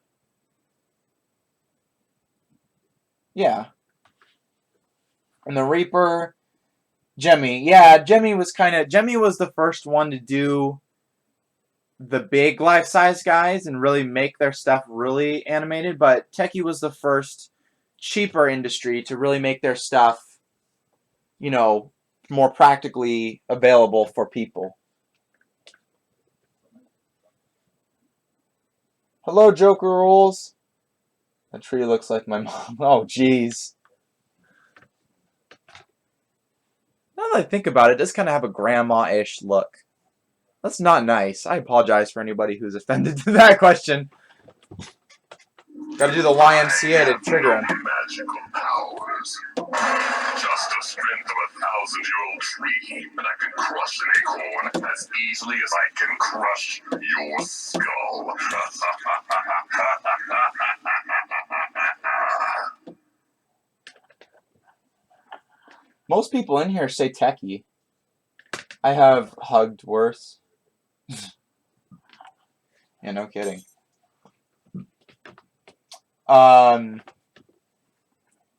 Yeah. And the Reaper, Jemmy. Yeah, Jemmy was the first one to do the big life-size guys and really make their stuff really animated, but Techie was the first cheaper industry to really make their stuff, you know, more practically available for people. Hello, Joker Rules. That tree looks like my mom. Oh, jeez. Now that I think about it, it does kind of have a grandma-ish look. That's not nice. I apologize for anybody who's offended to that question. Gotta do the YMCA to trigger him. Magical powers. Just the strength of a 1,000-year-old tree, and I can crush an acorn as easily as I can crush your skull. Most people in here say Techie. I have hugged worse. Yeah, no kidding.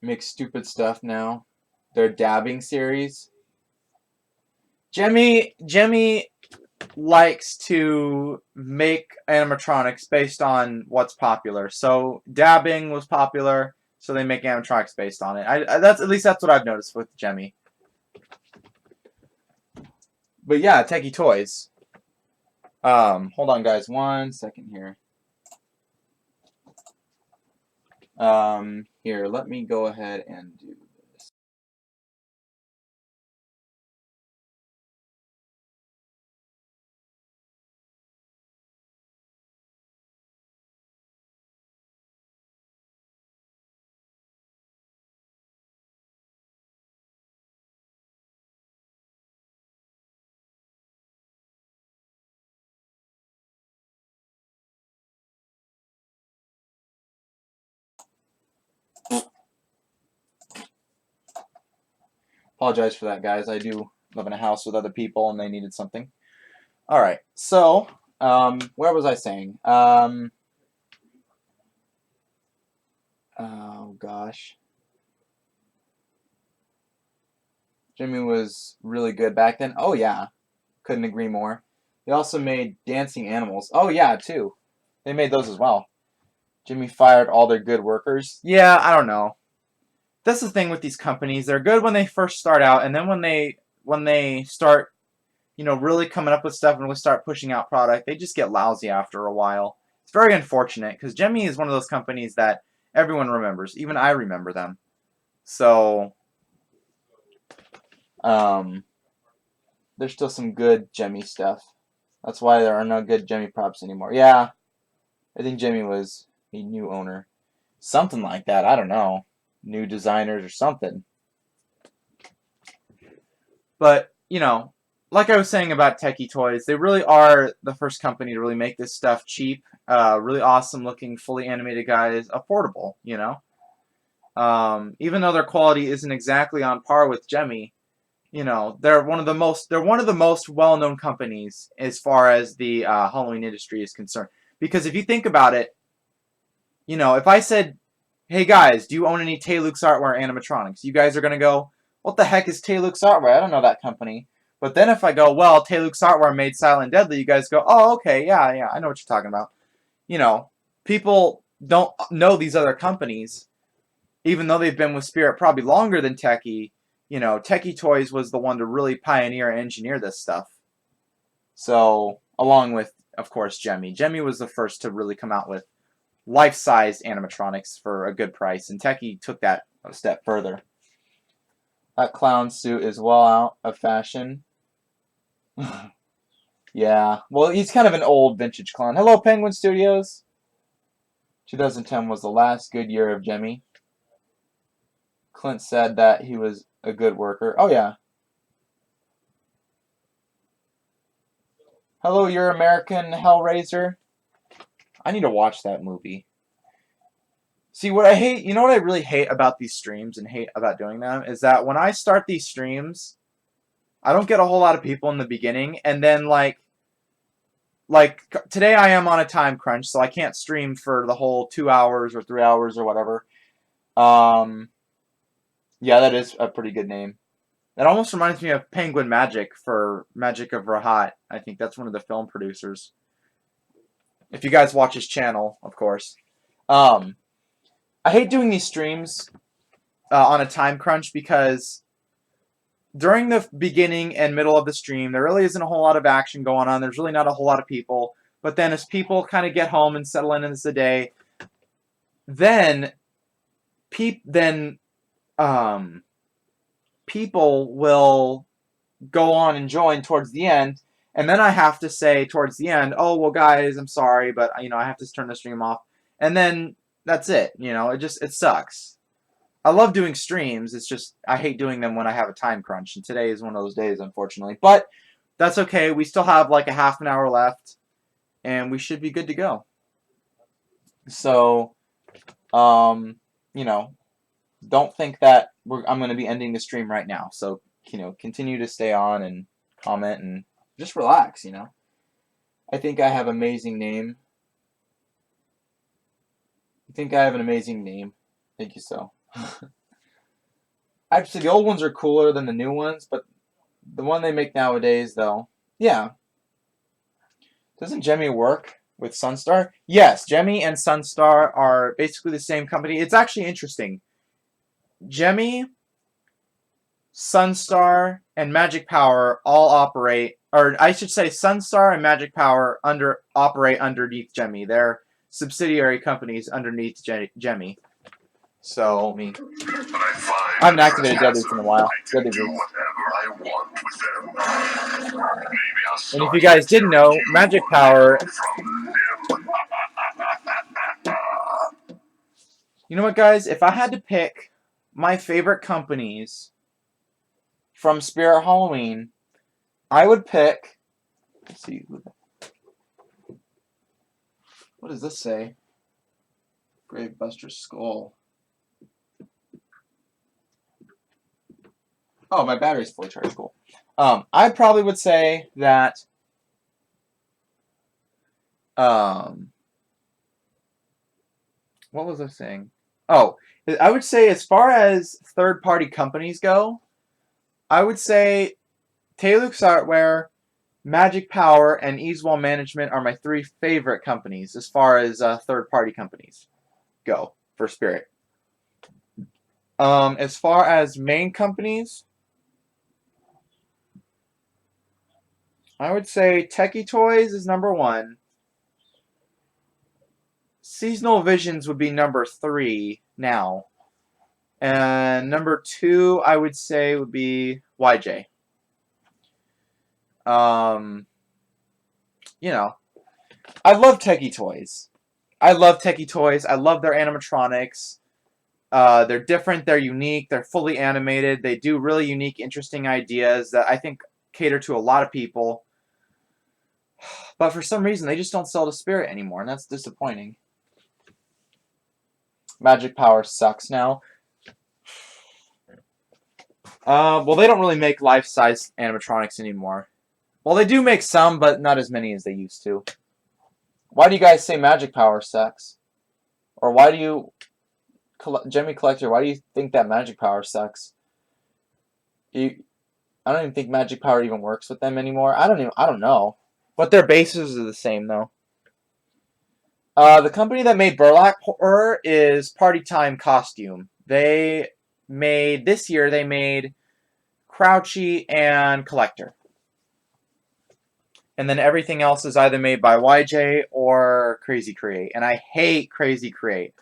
Make stupid stuff now. Their dabbing series. Jemmy likes to make animatronics based on what's popular. So dabbing was popular, so they make animatronics based on it. That's at least that's what I've noticed with Jemmy. But yeah, Techie Toys. Hold on, guys, 1 second here. Here, let me go ahead and do this. Apologize for that, guys. I do live in a house with other people, and they needed something. All right, so where was I saying? Oh gosh, Jimmy was really good back then. Oh yeah, couldn't agree more. They also made dancing animals. Oh yeah, too. They made those as well. Jimmy fired all their good workers. Yeah, I don't know. That's the thing with these companies. They're good when they first start out, and then when they start, you know, really coming up with stuff and really start pushing out product, they just get lousy after a while. It's very unfortunate, because Jemmy is one of those companies that everyone remembers. Even I remember them. So, there's still some good Jemmy stuff. That's why there are no good Jemmy props anymore. Yeah, I think Jemmy was a new owner. Something like that, I don't know. New designers or something. But, you know, like I was saying about Techie Toys, they really are the first company to really make this stuff cheap, really awesome looking, fully animated guys, affordable, you know? Even though their quality isn't exactly on par with Gemi, you know, they're one of the most well-known companies as far as the Halloween industry is concerned. Because if you think about it, you know, if I said, "Hey guys, do you own any Taylux Artware animatronics?" You guys are gonna go, "What the heck is Taylux Artware? I don't know that company." But then if I go, "Well, Taylux Artware made Silent Deadly," you guys go, "Oh, okay, yeah, I know what you're talking about." You know, people don't know these other companies, even though they've been with Spirit probably longer than Techie. You know, Techie Toys was the one to really pioneer and engineer this stuff. So, along with, of course, Gemi. Gemi was the first to really come out with life-sized animatronics for a good price, and Techie took that a step further. That clown suit is well out of fashion. Yeah, well, he's kind of an old vintage clown. Hello, Penguin Studios. 2010 was the last good year of Gemi. Clint said that he was a good worker. Oh, yeah. Hello, Your American Hellraiser. I need to watch that movie. See, what I hate, you know what I really hate about these streams and hate about doing them, is that when I start these streams, I don't get a whole lot of people in the beginning, and then, like today I am on a time crunch, so I can't stream for the whole 2 hours or 3 hours or whatever. Yeah, that is a pretty good name. That almost reminds me of Penguin Magic for Magic of Rahat. I think that's one of the film producers. If you guys watch his channel, of course. I hate doing these streams on a time crunch because during the beginning and middle of the stream, there really isn't a whole lot of action going on. There's really not a whole lot of people. But then as people kind of get home and settle in as the day, then people will go on and join towards the end, and then I have to say towards the end, "Oh, well, guys, I'm sorry, but you know, I have to turn the stream off." And then that's it. You know, it sucks. I love doing streams. It's just I hate doing them when I have a time crunch, and today is one of those days, unfortunately. But that's okay. We still have like a half an hour left, and we should be good to go. So, you know, don't think that I'm going to be ending the stream right now. So, you know, continue to stay on and comment and just relax, you know. I think I have an amazing name. You think I have an amazing name? Thank you so. Actually, the old ones are cooler than the new ones, but the one they make nowadays, though, yeah. Doesn't Gemi work with Sunstar? Yes, Gemi and Sunstar are basically the same company. It's actually interesting. Gemi, Sunstar, and Magic Power all operate, or I should say Sunstar and Magic Power operate underneath Gemi. They're subsidiary companies underneath Gemi. So, I haven't activated Deadloops in a while. And if you guys didn't know, Magic Power... You know what, guys? If I had to pick my favorite companies from Spirit Halloween, I would pick... Let's see. What does this say? Gravebuster's Skull. Oh, my battery's fully charged. Cool. I probably would say that... what was I saying? Oh, I would say as far as third-party companies go, I would say Taylux Artware, Magic Power, and Easewell Management are my 3 favorite companies as far as third-party companies go for Spirit. As far as main companies, I would say Techie Toys is number 1. Seasonal Visions would be number 3 now. And number 2, I would say, would be YJ. You know, I love Techie Toys. I love Techie Toys. I love their animatronics. They're different. They're unique. They're fully animated. They do really unique, interesting ideas that I think cater to a lot of people. But for some reason, they just don't sell to Spirit anymore, and that's disappointing. Magic Power sucks now. Well, they don't really make life-size animatronics anymore. Well, they do make some, but not as many as they used to. Why do you guys say magic power sucks? Or why do you, Jimmy Collector, why do you think that magic power sucks? I don't even think magic power even works with them anymore. I don't know. But their bases are the same, though. The company that made Burlap Horror is Party Time Costume. This year they made Crouchy and Collector. And then everything else is either made by YJ or Crazy Create. And I hate Crazy Create.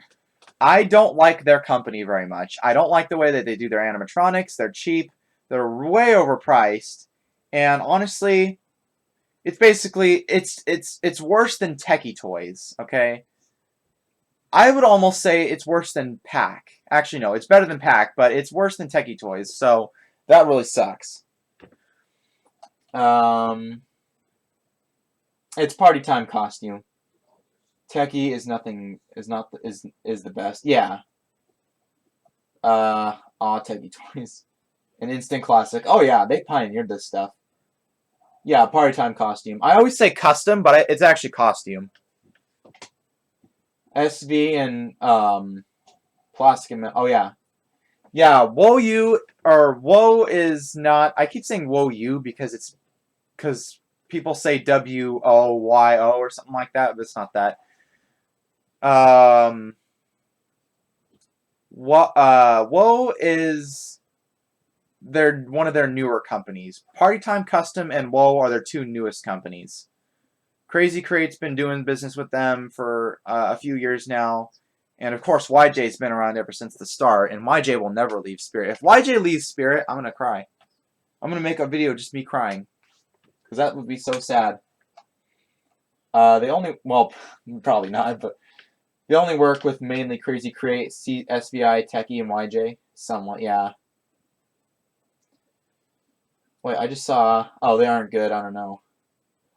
I don't like their company very much. I don't like the way that they do their animatronics. They're cheap. They're way overpriced. And honestly, it's basically, it's worse than Techie Toys, okay? I would almost say it's worse than Pack. Actually, no, it's better than Pack, but it's worse than Techie Toys. So that really sucks. It's Party Time Costume. Techie is the best. Yeah. Techie Toys. An instant classic. Oh yeah, they pioneered this stuff. Yeah, Party Time Costume. I always say custom, but it's actually costume. SV and plastic. Oh yeah. Yeah, Woe is not. I keep saying Woe because people say WOYO or something like that, but it's not that. Woe is one of their newer companies. Party Time Custom and Woe are their two newest companies. Crazy Create's been doing business with them for a few years now. And of course, YJ's been around ever since the start, and YJ will never leave Spirit. If YJ leaves Spirit, I'm going to cry. I'm going to make a video just me crying. Because that would be so sad. Well, probably not, but they only work with mainly Crazy Create, SVI, Techie, and YJ. Somewhat, yeah. Wait, I just saw... Oh, they aren't good. I don't know.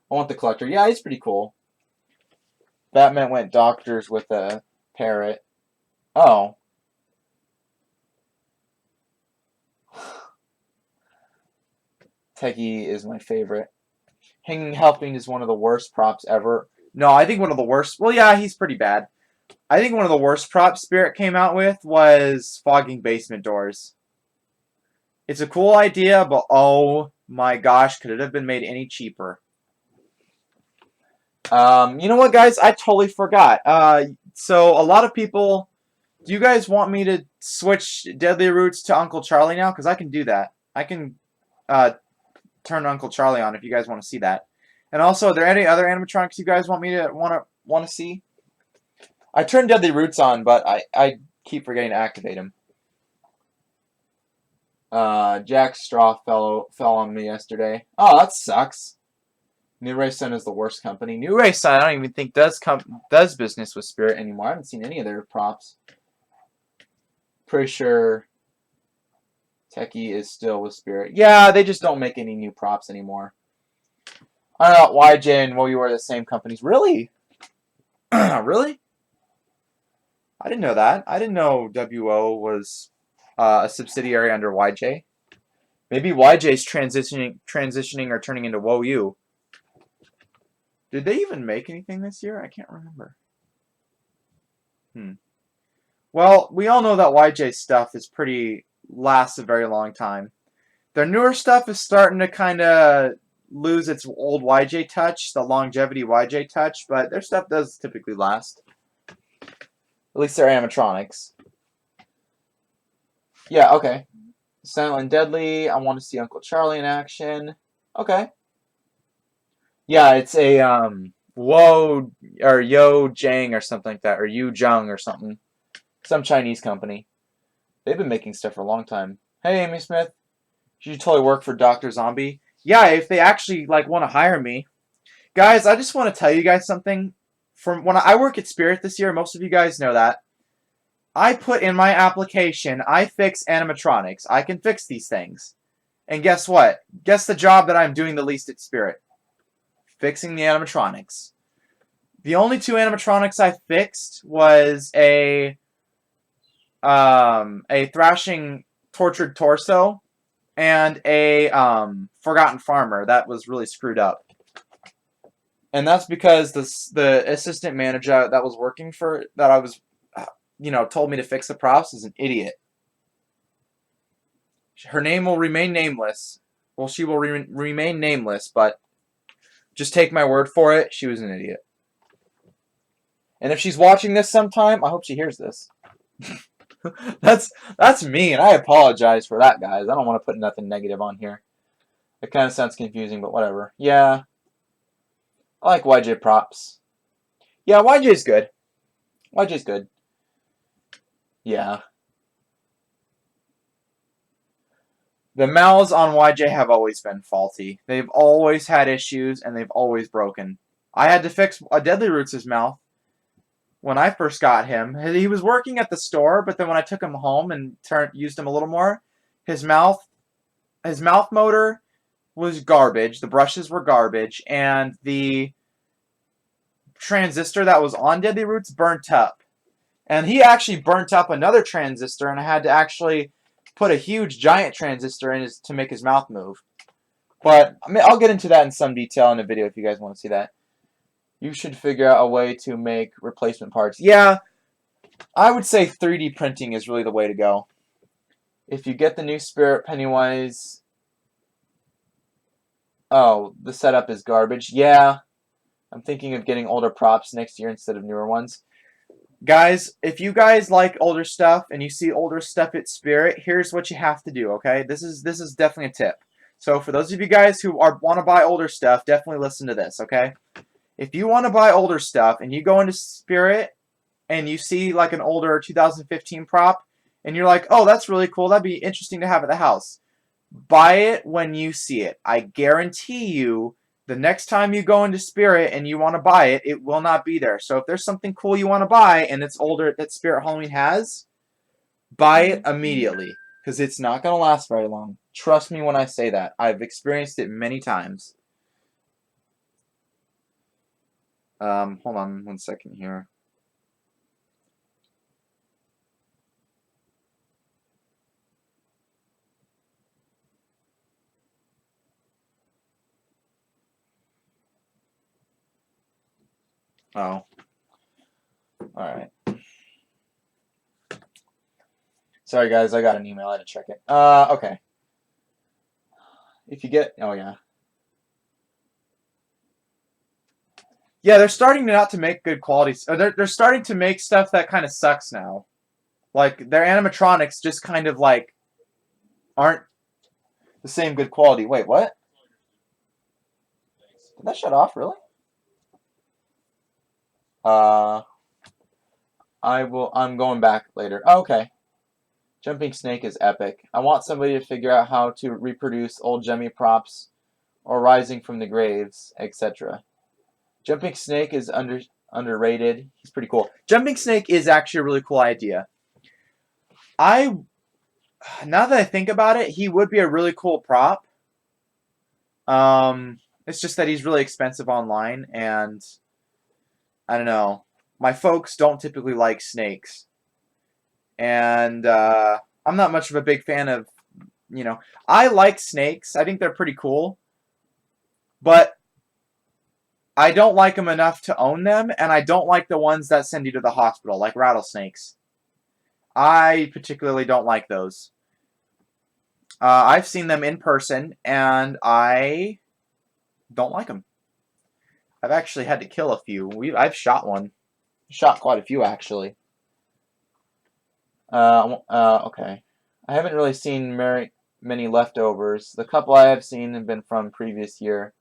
I want the Collector. Yeah, he's pretty cool. Batman went doctors with a parrot. Oh. Techie is my favorite. Hanging Helping is one of the worst props ever. No, I think one of the worst... Well, yeah, he's pretty bad. I think one of the worst props Spirit came out with was fogging basement doors. It's a cool idea, but oh my gosh, could it have been made any cheaper? You know what, guys? I totally forgot. So a lot of people... Do you guys want me to switch Deadly Roots to Uncle Charlie now? Because I can do that. I can turn Uncle Charlie on if you guys want to see that. And also, are there any other animatronics you guys want me to want to see? I turned Deadly Roots on, but I keep forgetting to activate him. Jack Straw fell on me yesterday. Oh, that sucks. New Ray Sun is the worst company. New Ray Sun, I don't even think does business with Spirit anymore. I haven't seen any of their props. Pretty sure Techie is still with Spirit. Yeah, they just don't make any new props anymore. I don't know, YJ and Woe are the same companies. Really? Really? I didn't know that. I didn't know WO was a subsidiary under YJ. Maybe YJ's transitioning or turning into Woe. Did they even make anything this year? I can't remember. Well, we all know that YJ's stuff lasts a very long time. Their newer stuff is starting to kind of lose its old YJ touch, the longevity YJ touch, but their stuff does typically last. At least their animatronics. Yeah, okay. Silent and Deadly. I want to see Uncle Charlie in action. Okay. Yeah, it's a Wo or Yo Jang or something like that, or Yu Jung or something. Some Chinese company. They've been making stuff for a long time. Hey, Amy Smith. You should totally work for Dr. Zombie. Yeah, if they actually want to hire me. Guys, I just want to tell you guys something. From when I work at Spirit this year, most of you guys know that. I put in my application, I fix animatronics. I can fix these things. And guess what? Guess the job that I'm doing the least at Spirit. Fixing the animatronics. The only two animatronics I fixed was a thrashing tortured torso and a Forgotten Farmer that was really screwed up. And that's because the assistant manager that was working for that I was, told me to fix the props is an idiot. Her name will remain nameless. Well, she will remain nameless, but just take my word for it. She was an idiot. And if she's watching this sometime, I hope she hears this. That's me, and I apologize for that, guys. I don't want to put nothing negative on here. It kind of sounds confusing, but whatever. Yeah. I like YJ props. Yeah, YJ's good. YJ's good. Yeah. The mouths on YJ have always been faulty. They've always had issues, and they've always broken. I had to fix a Deadly Roots' mouth when I first got him. He was working at the store, but then when I took him home and used him a little more, his mouth motor was garbage. The brushes were garbage, and the transistor that was on Deadly Roots burnt up. And he actually burnt up another transistor, and I had to actually put a huge giant transistor in to make his mouth move. But I'll get into that in some detail in a video if you guys want to see that. You should figure out a way to make replacement parts. Yeah, I would say 3D printing is really the way to go. If you get the new Spirit Pennywise... Oh, the setup is garbage. Yeah, I'm thinking of getting older props next year instead of newer ones. Guys, if you guys like older stuff and you see older stuff at Spirit, here's what you have to do, okay? This is definitely a tip. So for those of you guys who want to buy older stuff, definitely listen to this, okay? If you want to buy older stuff and you go into Spirit and you see like an older 2015 prop and you're like, oh, that's really cool. That'd be interesting to have at the house. Buy it when you see it. I guarantee you the next time you go into Spirit and you want to buy it, it will not be there. So if there's something cool you want to buy and it's older that Spirit Halloween has, buy it immediately because it's not going to last very long. Trust me when I say that. I've experienced it many times. Hold on 1 second here. Oh. Alright. Sorry guys, I got an email. I had to check it. Okay. If you get... Oh, yeah. Yeah, they're starting not to make good quality... They're starting to make stuff that kind of sucks now. Like, their animatronics just kind of, like, aren't the same good quality. Wait, what? Did that shut off, really? I'm going back later. Oh, okay. Jumping Snake is epic. I want somebody to figure out how to reproduce old Jemmy props or Rising from the Graves, etc. Jumping Snake is underrated. He's pretty cool. Jumping Snake is actually a really cool idea. Now that I think about it, he would be a really cool prop. It's just that he's really expensive online, and I don't know. My folks don't typically like snakes. And I'm not much of a big fan of, I like snakes. I think they're pretty cool. But I don't like them enough to own them, and I don't like the ones that send you to the hospital, like rattlesnakes. I particularly don't like those. I've seen them in person, and I don't like them. I've actually had to kill a few. I've shot one. Shot quite a few, actually. Okay. I haven't really seen many leftovers. The couple I have seen have been from previous year.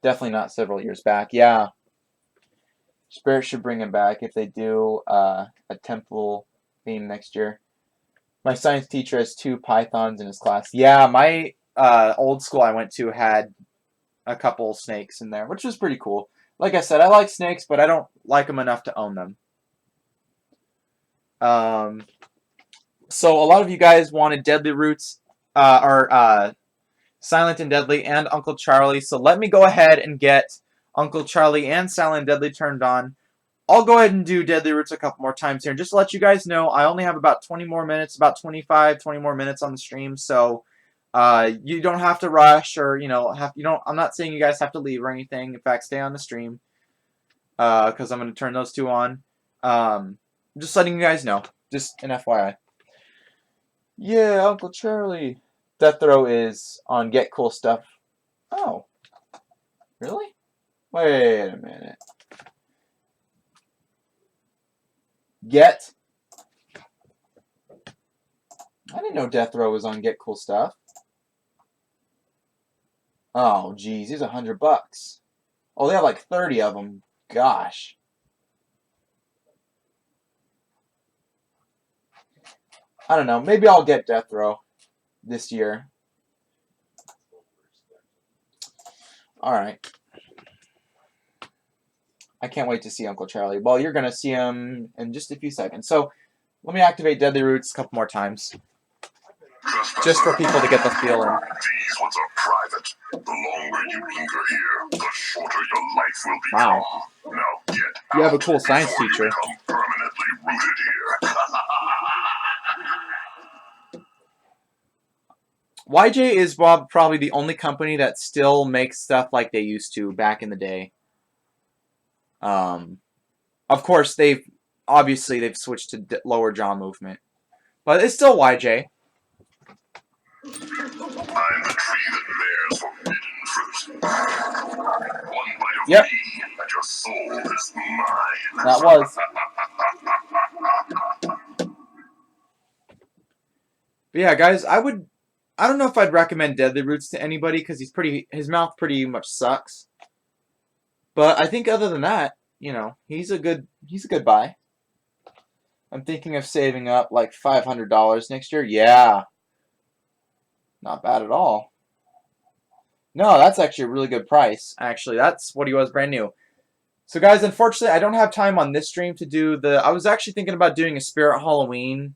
Definitely not several years back. Yeah. Spirit should bring them back if they do a temple theme next year. My science teacher has 2 pythons in his class. Yeah, my old school I went to had a couple snakes in there, which was pretty cool. Like I said, I like snakes, but I don't like them enough to own them. So a lot of you guys wanted Deadly Roots, or Silent and Deadly and Uncle Charlie. So let me go ahead and get Uncle Charlie and Silent and Deadly turned on. I'll go ahead and do Deadly Roots a couple more times here. And just to let you guys know, I only have about 20 more minutes, about 20 more minutes on the stream. So You don't have to rush, or I'm not saying you guys have to leave or anything. In fact, stay on the stream, because I'm going to turn those two on. Just letting you guys know, just an FYI. Yeah, Uncle Charlie. Death Row is on Get Cool Stuff. Oh, really? Wait a minute. Get. I didn't know Death Row was on Get Cool Stuff. Oh, geez, he's $100. Oh, they have like 30 of them. Gosh. I don't know. Maybe I'll get Death Row this year. Alright. I can't wait to see Uncle Charlie. Well, you're going to see him in just a few seconds. So, let me activate Deadly Roots a couple more times. Just for people to get the feeling. These ones are private. The longer you linger here, the shorter your life will become. Wow. Now get You have a out cool science before teacher. You become permanently rooted here. YJ is probably the only company that still makes stuff like they used to back in the day. Of course, they've switched to lower jaw movement, but it's still YJ. I'm the tree that bears forbidden fruit. One bite of me, and your soul is mine. That was. But yeah, guys, I don't know if I'd recommend Deadly Roots to anybody because his mouth pretty much sucks. But I think other than that, he's a good buy. I'm thinking of saving up like $500 next year. Yeah. Not bad at all. No, that's actually a really good price. Actually, that's what he was brand new. So guys, unfortunately, I don't have time on this stream to do I was actually thinking about doing a Spirit Halloween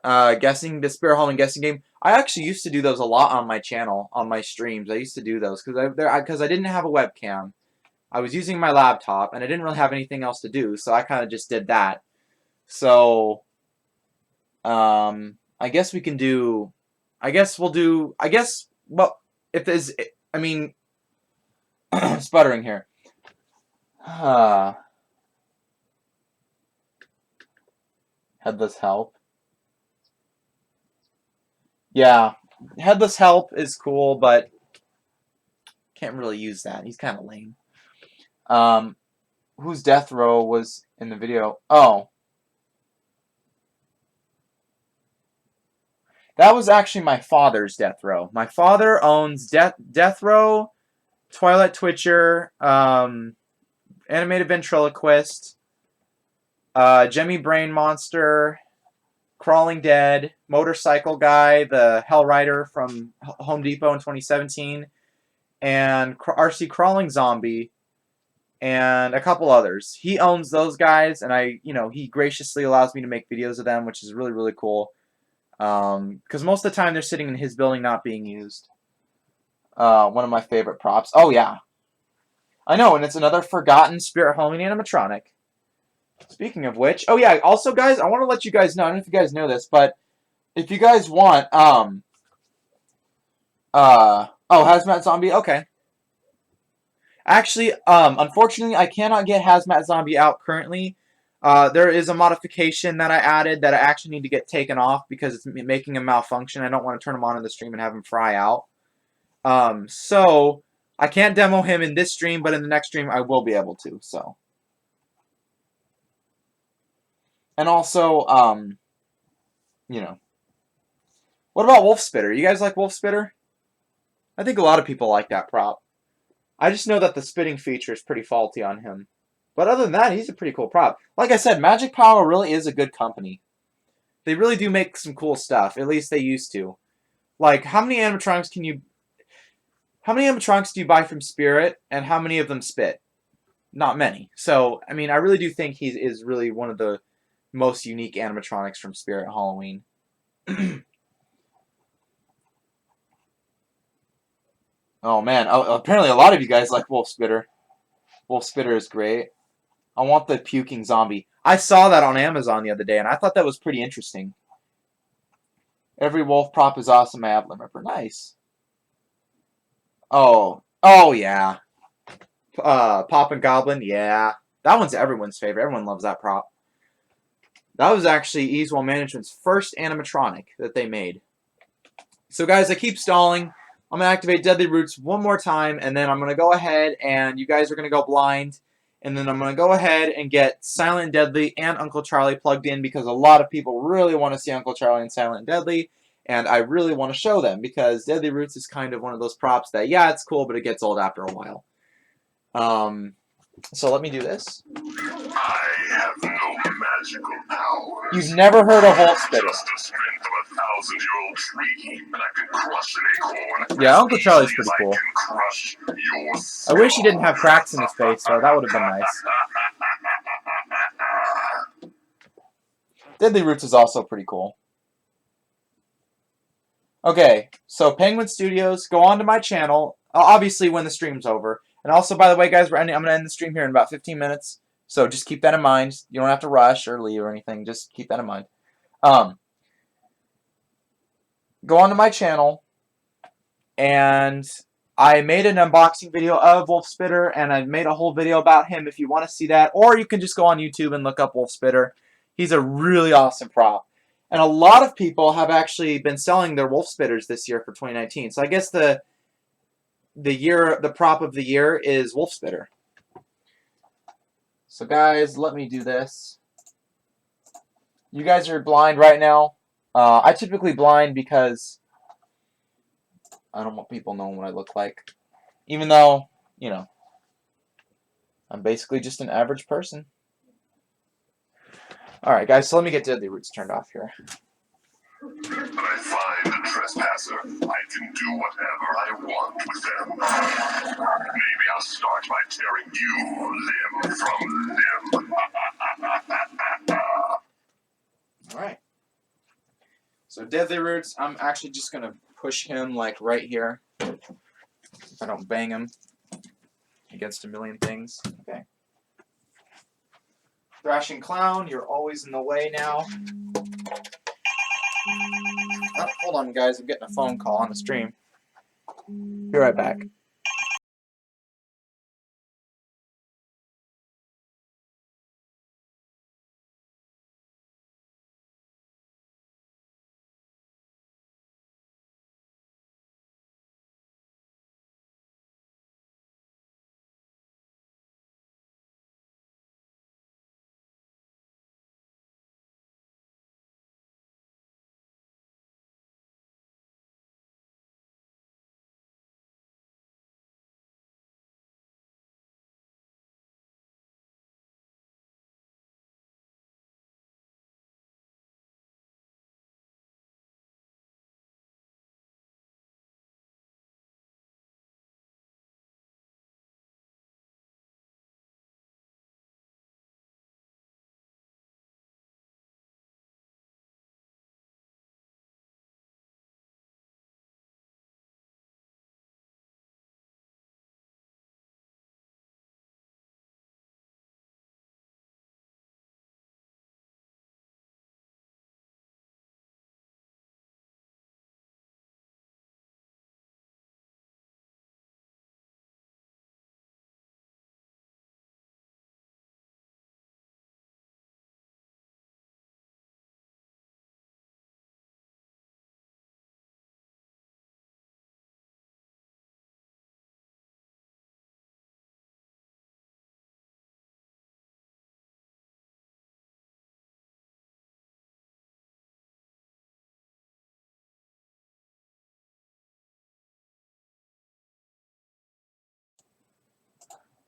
the Spirit Halloween guessing game. I actually used to do those a lot on my channel, on my streams. I used to do those because I didn't have a webcam. I was using my laptop, and I didn't really have anything else to do, so I kind of just did that. So, I guess we can do. Well, if there's, I mean, sputtering here. Headless Help. Yeah, Headless Help is cool, but can't really use that. He's kind of lame. Whose Death Row was in the video? Oh. That was actually my father's Death Row. My father owns Death Row, Twilight Twitcher, Animated Ventriloquist, Jemmy Brain Monster, Crawling Dead, Motorcycle Guy, the Hell Rider from Home Depot in 2017, and RC Crawling Zombie, and a couple others. He owns those guys, and he graciously allows me to make videos of them, which is really, really cool. Because most of the time they're sitting in his building not being used. One of my favorite props. Oh, yeah. I know, and it's another forgotten Spirit Halloween animatronic. Speaking of which, oh yeah, also guys, I want to let you guys know, I don't know if you guys know this, but if you guys want, Hazmat Zombie, okay. Actually, unfortunately, I cannot get Hazmat Zombie out currently. There is a modification that I added that I actually need to get taken off because it's making him malfunction. I don't want to turn him on in the stream and have him fry out. So, I can't demo him in this stream, but in the next stream I will be able to, so. And also, what about Wolf Spitter? You guys like Wolf Spitter? I think a lot of people like that prop. I just know that the spitting feature is pretty faulty on him. But other than that, he's a pretty cool prop. Like I said, Magic Power really is a good company. They really do make some cool stuff. At least they used to. Like, how many animatronics do you buy from Spirit, and how many of them spit? Not many. So, I mean, I really do think he is really one of the most unique animatronics from Spirit Halloween. Oh, man. Oh, apparently a lot of you guys like Wolf Spitter. Wolf Spitter is great. I want the puking zombie. I saw that on Amazon the other day, and I thought that was pretty interesting. Every wolf prop is awesome. I have Limericker. Nice. Oh yeah. Pop and Goblin, yeah. That one's everyone's favorite. Everyone loves that prop. That was actually Easewell Management's first animatronic that they made. So guys, I keep stalling. I'm going to activate Deadly Roots one more time, and then I'm going to go ahead, and you guys are going to go blind. And then I'm going to go ahead and get Silent and Deadly and Uncle Charlie plugged in, because a lot of people really want to see Uncle Charlie and Silent and Deadly. And I really want to show them, because Deadly Roots is kind of one of those props that, yeah, it's cool, but it gets old after a while. So let me do this. I have no magical powers. You've never heard of Wolf Spitter. Just the strength of a 1,000-year-old tree, and I can crush an acorn. Yeah, as Uncle Charlie's easily pretty as cool. I can crush your I wish he didn't have cracks in his face, though. That would have been nice. Deadly Roots is also pretty cool. Okay, so Penguin Studios, go on to my channel, obviously when the stream's over. And also, by the way, guys, I'm going to end the stream here in about 15 minutes. So just keep that in mind. You don't have to rush or leave or anything. Just keep that in mind. Go on to my channel, and I made an unboxing video of Wolf Spitter, and I made a whole video about him if you want to see that. Or you can just go on YouTube and look up Wolf Spitter. He's a really awesome prop. And a lot of people have actually been selling their Wolf Spitters this year for 2019. So I guess the prop of the year is Wolf Spitter. So guys, let me do this. You guys are blind right now. I typically blind because I don't want people knowing what I look like. Even though, you know, I'm basically just an average person. Alright guys, so let me get Deadly Roots turned off here. When I find a trespasser, I can do whatever I want with them. Maybe I'll start by tearing you limb from limb. Alright. So Deadly Roots, I'm actually just going to push him like right here. If I don't bang him against a million things. Okay. Thrashing Clown, you're always in the way now. Oh, hold on, guys. I'm getting a phone call on the stream. Be right back.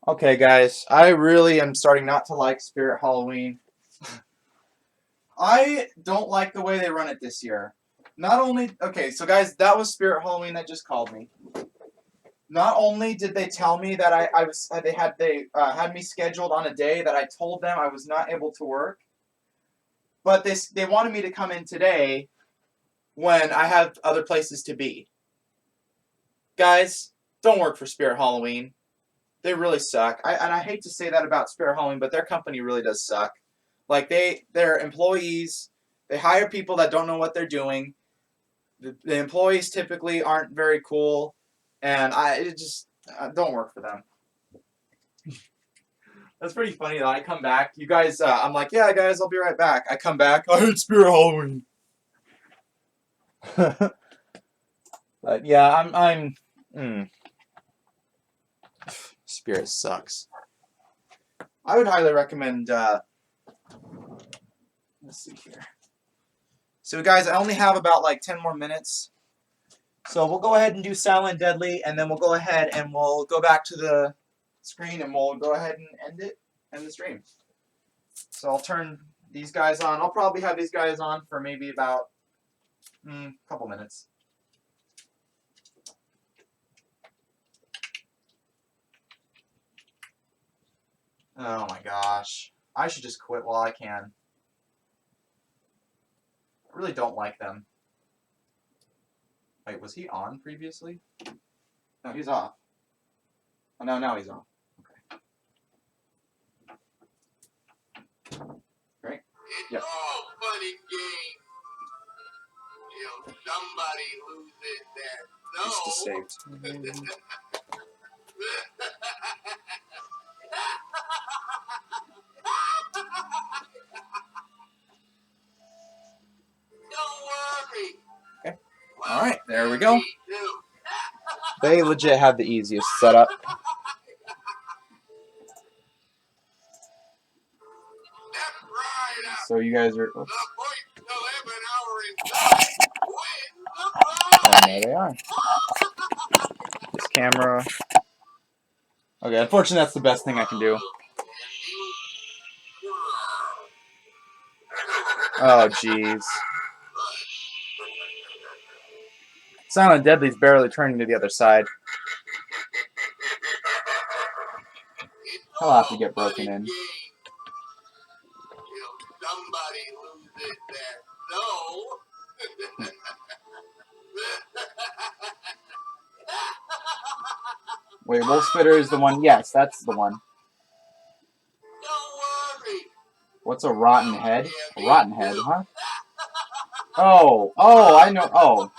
Okay, guys, I really am starting not to like Spirit Halloween. I don't like the way they run it this year. Not only, okay, so guys, that was Spirit Halloween that just called me. Not only did they tell me that they had me scheduled on a day that I told them I was not able to work, but they wanted me to come in today when I have other places to be. Guys, don't work for Spirit Halloween. They really suck. And I hate to say that about Spirit Halloween, but their company really does suck. Like, their employees, they hire people that don't know what they're doing. the employees typically aren't very cool, and it just don't work for them. That's pretty funny though. I come back, you guys. I'm like, yeah, guys, I'll be right back. I come back. I hate Spirit Halloween. But yeah, Spirit sucks. I would highly recommend. Let's see here. So guys, I only have about like 10 more minutes. So we'll go ahead and do Silent Deadly, and then we'll go ahead and we'll go back to the screen, and we'll go ahead and end the stream. So I'll turn these guys on. I'll probably have these guys on for maybe about a couple minutes. Oh my gosh. I should just quit while I can. I really don't like them. Wait, was he on previously? No, he's off. Oh, no, now he's on. Okay. Great. It's all fun and games till somebody loses their Just soul. saved. Don't worry. Okay. Alright, there we go. They legit have the easiest setup. So you guys are... Oops. And there they are. This camera. Okay, unfortunately that's the best thing I can do. Oh, jeez. Silent Deadly's barely turning to the other side. He'll have to get broken in. Somebody loses their soul. Wait, Wolf Spitter is the one? Yes, that's the one. Don't worry. What's a rotten head? A rotten head, huh? Oh, I know. Oh.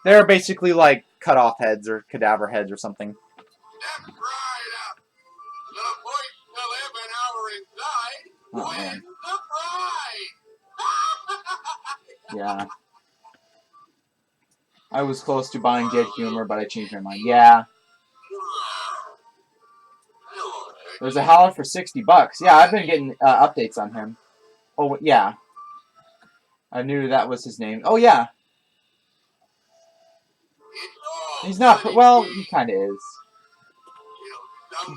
They're basically like cut-off heads or cadaver heads or something. Step right up. The voice to live an hour inside. Oh, man. Wins the prize. Yeah. I was close to buying Dead Humor, but I changed my mind. Yeah. There's a Howler for $60. Yeah, I've been getting updates on him. Oh, yeah. I knew that was his name. Oh, yeah. He's not... Well, he kind of is.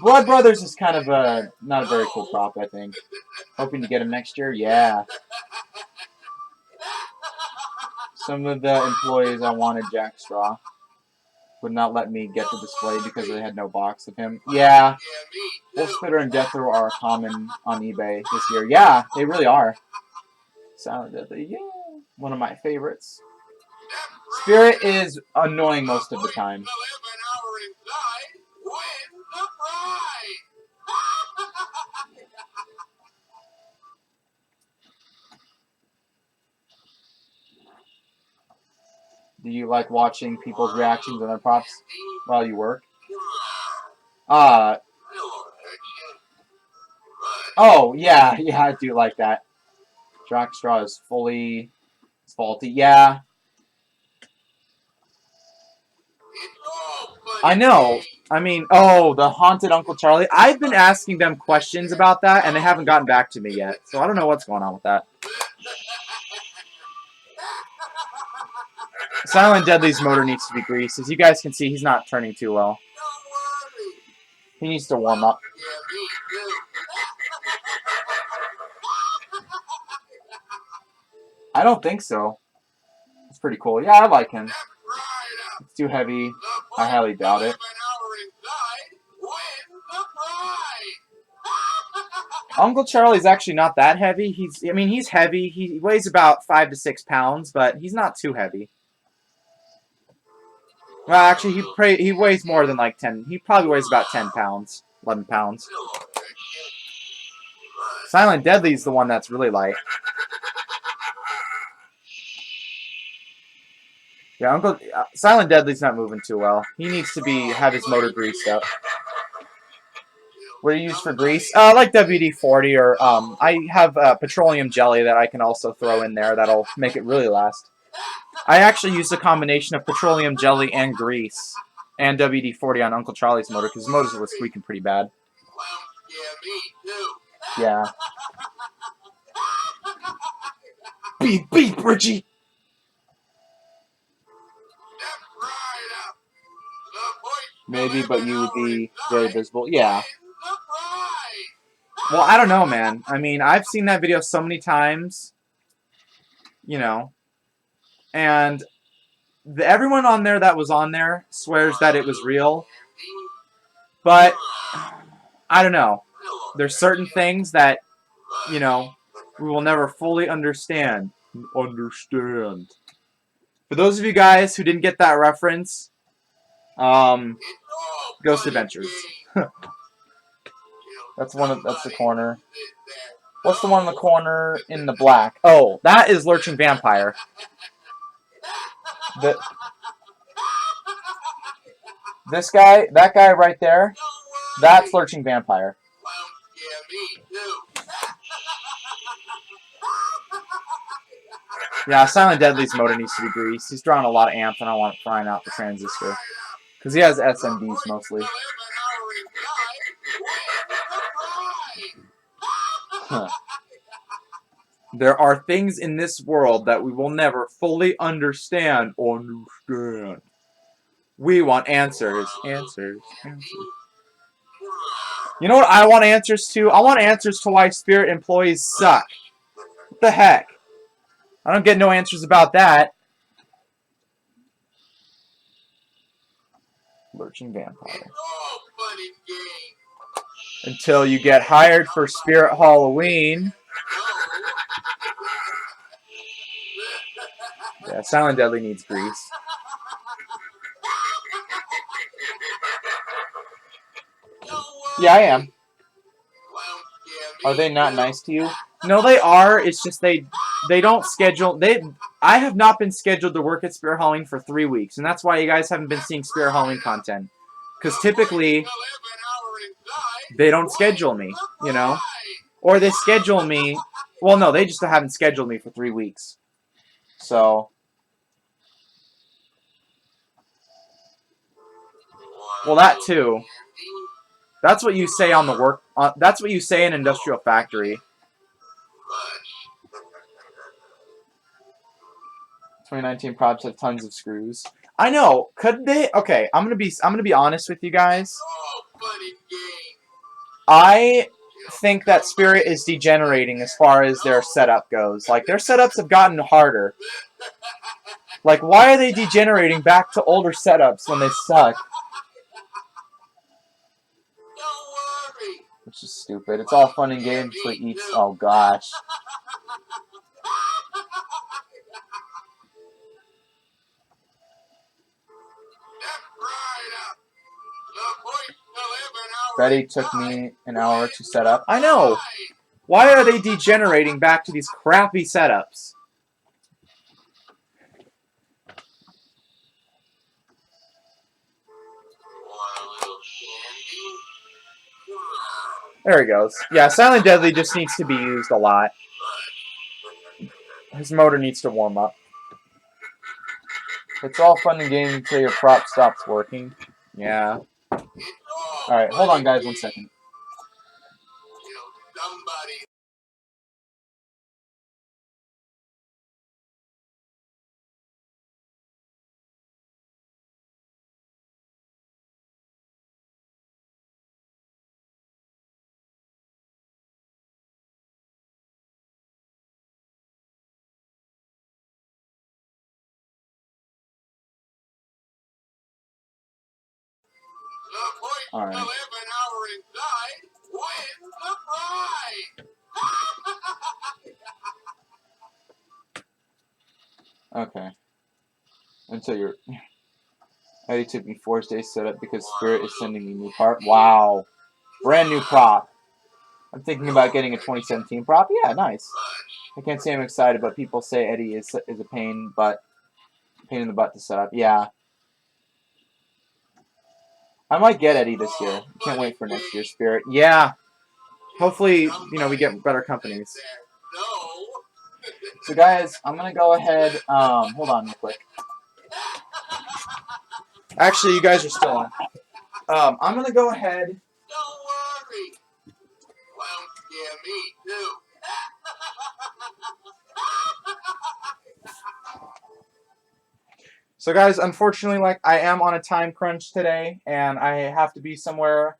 Blood Brothers is kind of not a very cool prop, I think. Hoping to get him next year? Yeah. Some of the employees I wanted Jack Straw would not let me get the display because they had no box of him. Yeah. Wolf Spitter and Death Throw are common on eBay this year. Yeah, they really are. Silent Deadly, yeah. One of my favorites. Spirit is annoying most of the time. Do you like watching people's reactions on their props while you work? Oh, yeah, I do like that. Jack Straw is fully faulty. Yeah. I know. I mean, oh, the haunted Uncle Charlie. I've been asking them questions about that, and they haven't gotten back to me yet. So I don't know what's going on with that. Silent Deadly's motor needs to be greased. As you guys can see, he's not turning too well. He needs to warm up. I don't think so. It's pretty cool. Yeah, I like him. It's too heavy. I highly doubt it. Uncle Charlie's actually not that heavy. He's heavy. He weighs about 5 to 6 pounds, but he's not too heavy. Well, actually, he weighs more than like 10. He probably weighs about 10 pounds, 11 pounds. Silent Deadly's the one that's really light. Yeah, Silent Deadly's not moving too well. He needs to have his motor greased up. What do you use for grease? Like WD-40 or I have petroleum jelly that I can also throw in there that'll make it really last. I actually used a combination of petroleum jelly and grease and WD-40 on Uncle Charlie's motor because his motors were squeaking pretty bad. Yeah. Beep, beep, Richie! Maybe, but you would be very visible. Yeah. Well, I don't know, man. I mean, I've seen that video so many times, you know, and everyone on there that was on there swears that it was real, but I don't know. There's certain things that, you know, we will never fully understand. For those of you guys who didn't get that reference, Ghost Adventures. That's the corner. What's the one in the corner in the black? Oh, that is Lurching Vampire. That guy right there, that's Lurching Vampire. Yeah, Silent Deadly's motor needs to be greased. He's drawing a lot of amps, and I want to find out the transistor. Because he has SMDs mostly. Huh. There are things in this world that we will never fully understand. We want answers. Answers. You know what I want answers to? I want answers to why Spirit employees suck. What the heck? I don't get no answers about that. Lurching Vampire. Until you get hired for Spirit Halloween. Yeah, Silent Deadly needs grease. Yeah, I am. Are they not nice to you? No, they are. It's just they don't schedule. I have not been scheduled to work at Spirit Halloween for 3 weeks, and that's why you guys haven't been seeing Spirit Halloween content. Because typically, they don't schedule me, you know? Or they schedule me. Well, no, they just haven't scheduled me for 3 weeks. So. Well, that too. That's what you say on the work. That's what you say in Industrial Factory. 2019 props have tons of screws. I know. Could they? Okay, I'm gonna be honest with you guys. I think that Spirit is degenerating as far as their setup goes. Like, their setups have gotten harder. Like, why are they degenerating back to older setups when they suck? Which is stupid. It's all fun and games for each. Oh gosh. Betty took me an hour to set up. I know! Why are they degenerating back to these crappy setups? There he goes. Yeah, Silent Deadly just needs to be used a lot. His motor needs to warm up. It's all fun and games until your prop stops working. Yeah. Alright, hold on guys 1 second. Alright. Okay. Until you're... Eddie took me 4 days set up because Spirit is sending me new part. Wow. Brand new prop. I'm thinking about getting a 2017 prop. Yeah, nice. I can't say I'm excited, but people say Eddie is a pain, but pain in the butt to set up. Yeah. I might get Eddie this year. Can't wait for next year's Spirit. Yeah. Hopefully, you know, we get better companies. So, guys, I'm going to go ahead. Hold on real quick. Actually, you guys are still on. I'm going to go ahead. Don't worry. Well, yeah, me too. So, guys, unfortunately, like, I am on a time crunch today, and I have to be somewhere,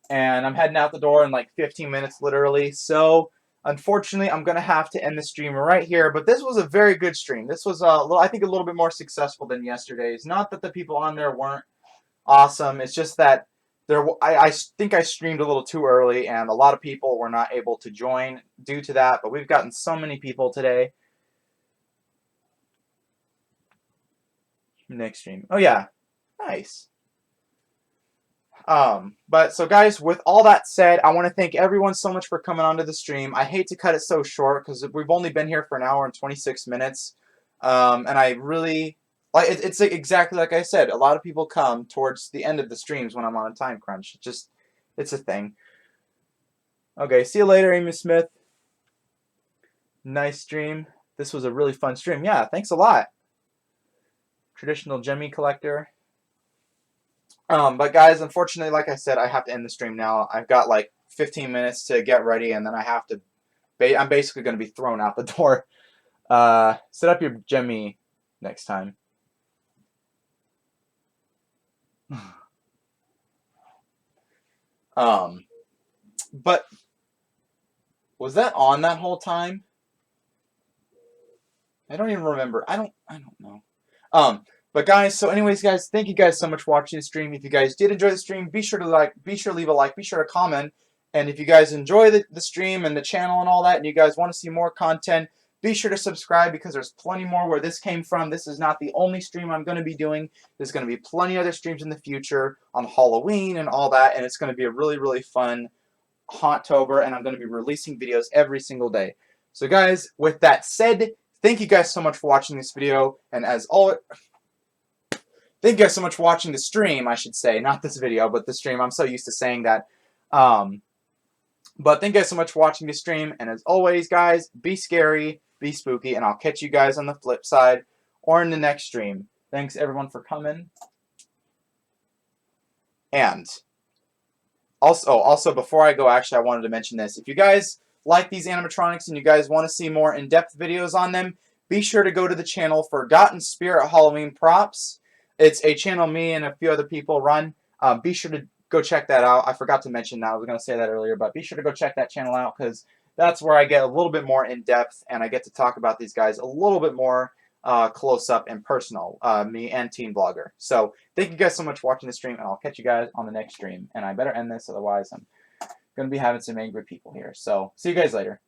and I'm heading out the door in like 15 minutes, literally. So, unfortunately, I'm going to have to end the stream right here, but this was a very good stream. This was, I think, a little bit more successful than yesterday's. Not that the people on there weren't awesome. It's just that I think I streamed a little too early, and a lot of people were not able to join due to that, but we've gotten so many people today. Next stream. Oh, yeah. Nice. But so guys, with all that said, I want to thank everyone so much for coming onto the stream. I hate to cut it so short because we've only been here for an hour and 26 minutes. And I really, like, it's exactly like I said, a lot of people come towards the end of the streams when I'm on a time crunch. It's a thing. Okay, see you later, Amy Smith. Nice stream. This was a really fun stream. Yeah, thanks a lot. Traditional Gemmy collector. But guys, unfortunately, like I said, I have to end the stream now. I've got like 15 minutes to get ready, and then I have to. I'm basically going to be thrown out the door. Set up your Gemmy next time. But was that on that whole time? I don't even remember. I don't know. But guys, so anyways, guys, thank you guys so much for watching the stream. If you guys did enjoy the stream, be sure to leave a like, be sure to comment. And if you guys enjoy the stream and the channel and all that, and you guys want to see more content, be sure to subscribe because there's plenty more where this came from. This is not the only stream I'm going to be doing. There's going to be plenty other streams in the future on Halloween and all that, and it's going to be a really, really fun Haunt-Tober, and I'm going to be releasing videos every single day. So guys, with that said, thank you guys so much for watching this video, and as always, thank you guys so much for watching the stream, I should say. Not this video, but the stream. I'm so used to saying that. But thank you guys so much for watching the stream, and as always, guys, be scary, be spooky, and I'll catch you guys on the flip side or in the next stream. Thanks, everyone, for coming. And also, before I go, actually, I wanted to mention this. If you guys like these animatronics and you guys want to see more in-depth videos on them, be sure to go to the channel Forgotten Spirit Halloween Props. It's a channel me and a few other people run. Be sure to go check that out. I forgot to mention that. I was going to say that earlier, but be sure to go check that channel out because that's where I get a little bit more in-depth and I get to talk about these guys a little bit more close-up and personal, me and Teen Vlogger. So thank you guys so much for watching the stream, and I'll catch you guys on the next stream. And I better end this, otherwise I'm going to be having some angry people here. So see you guys later.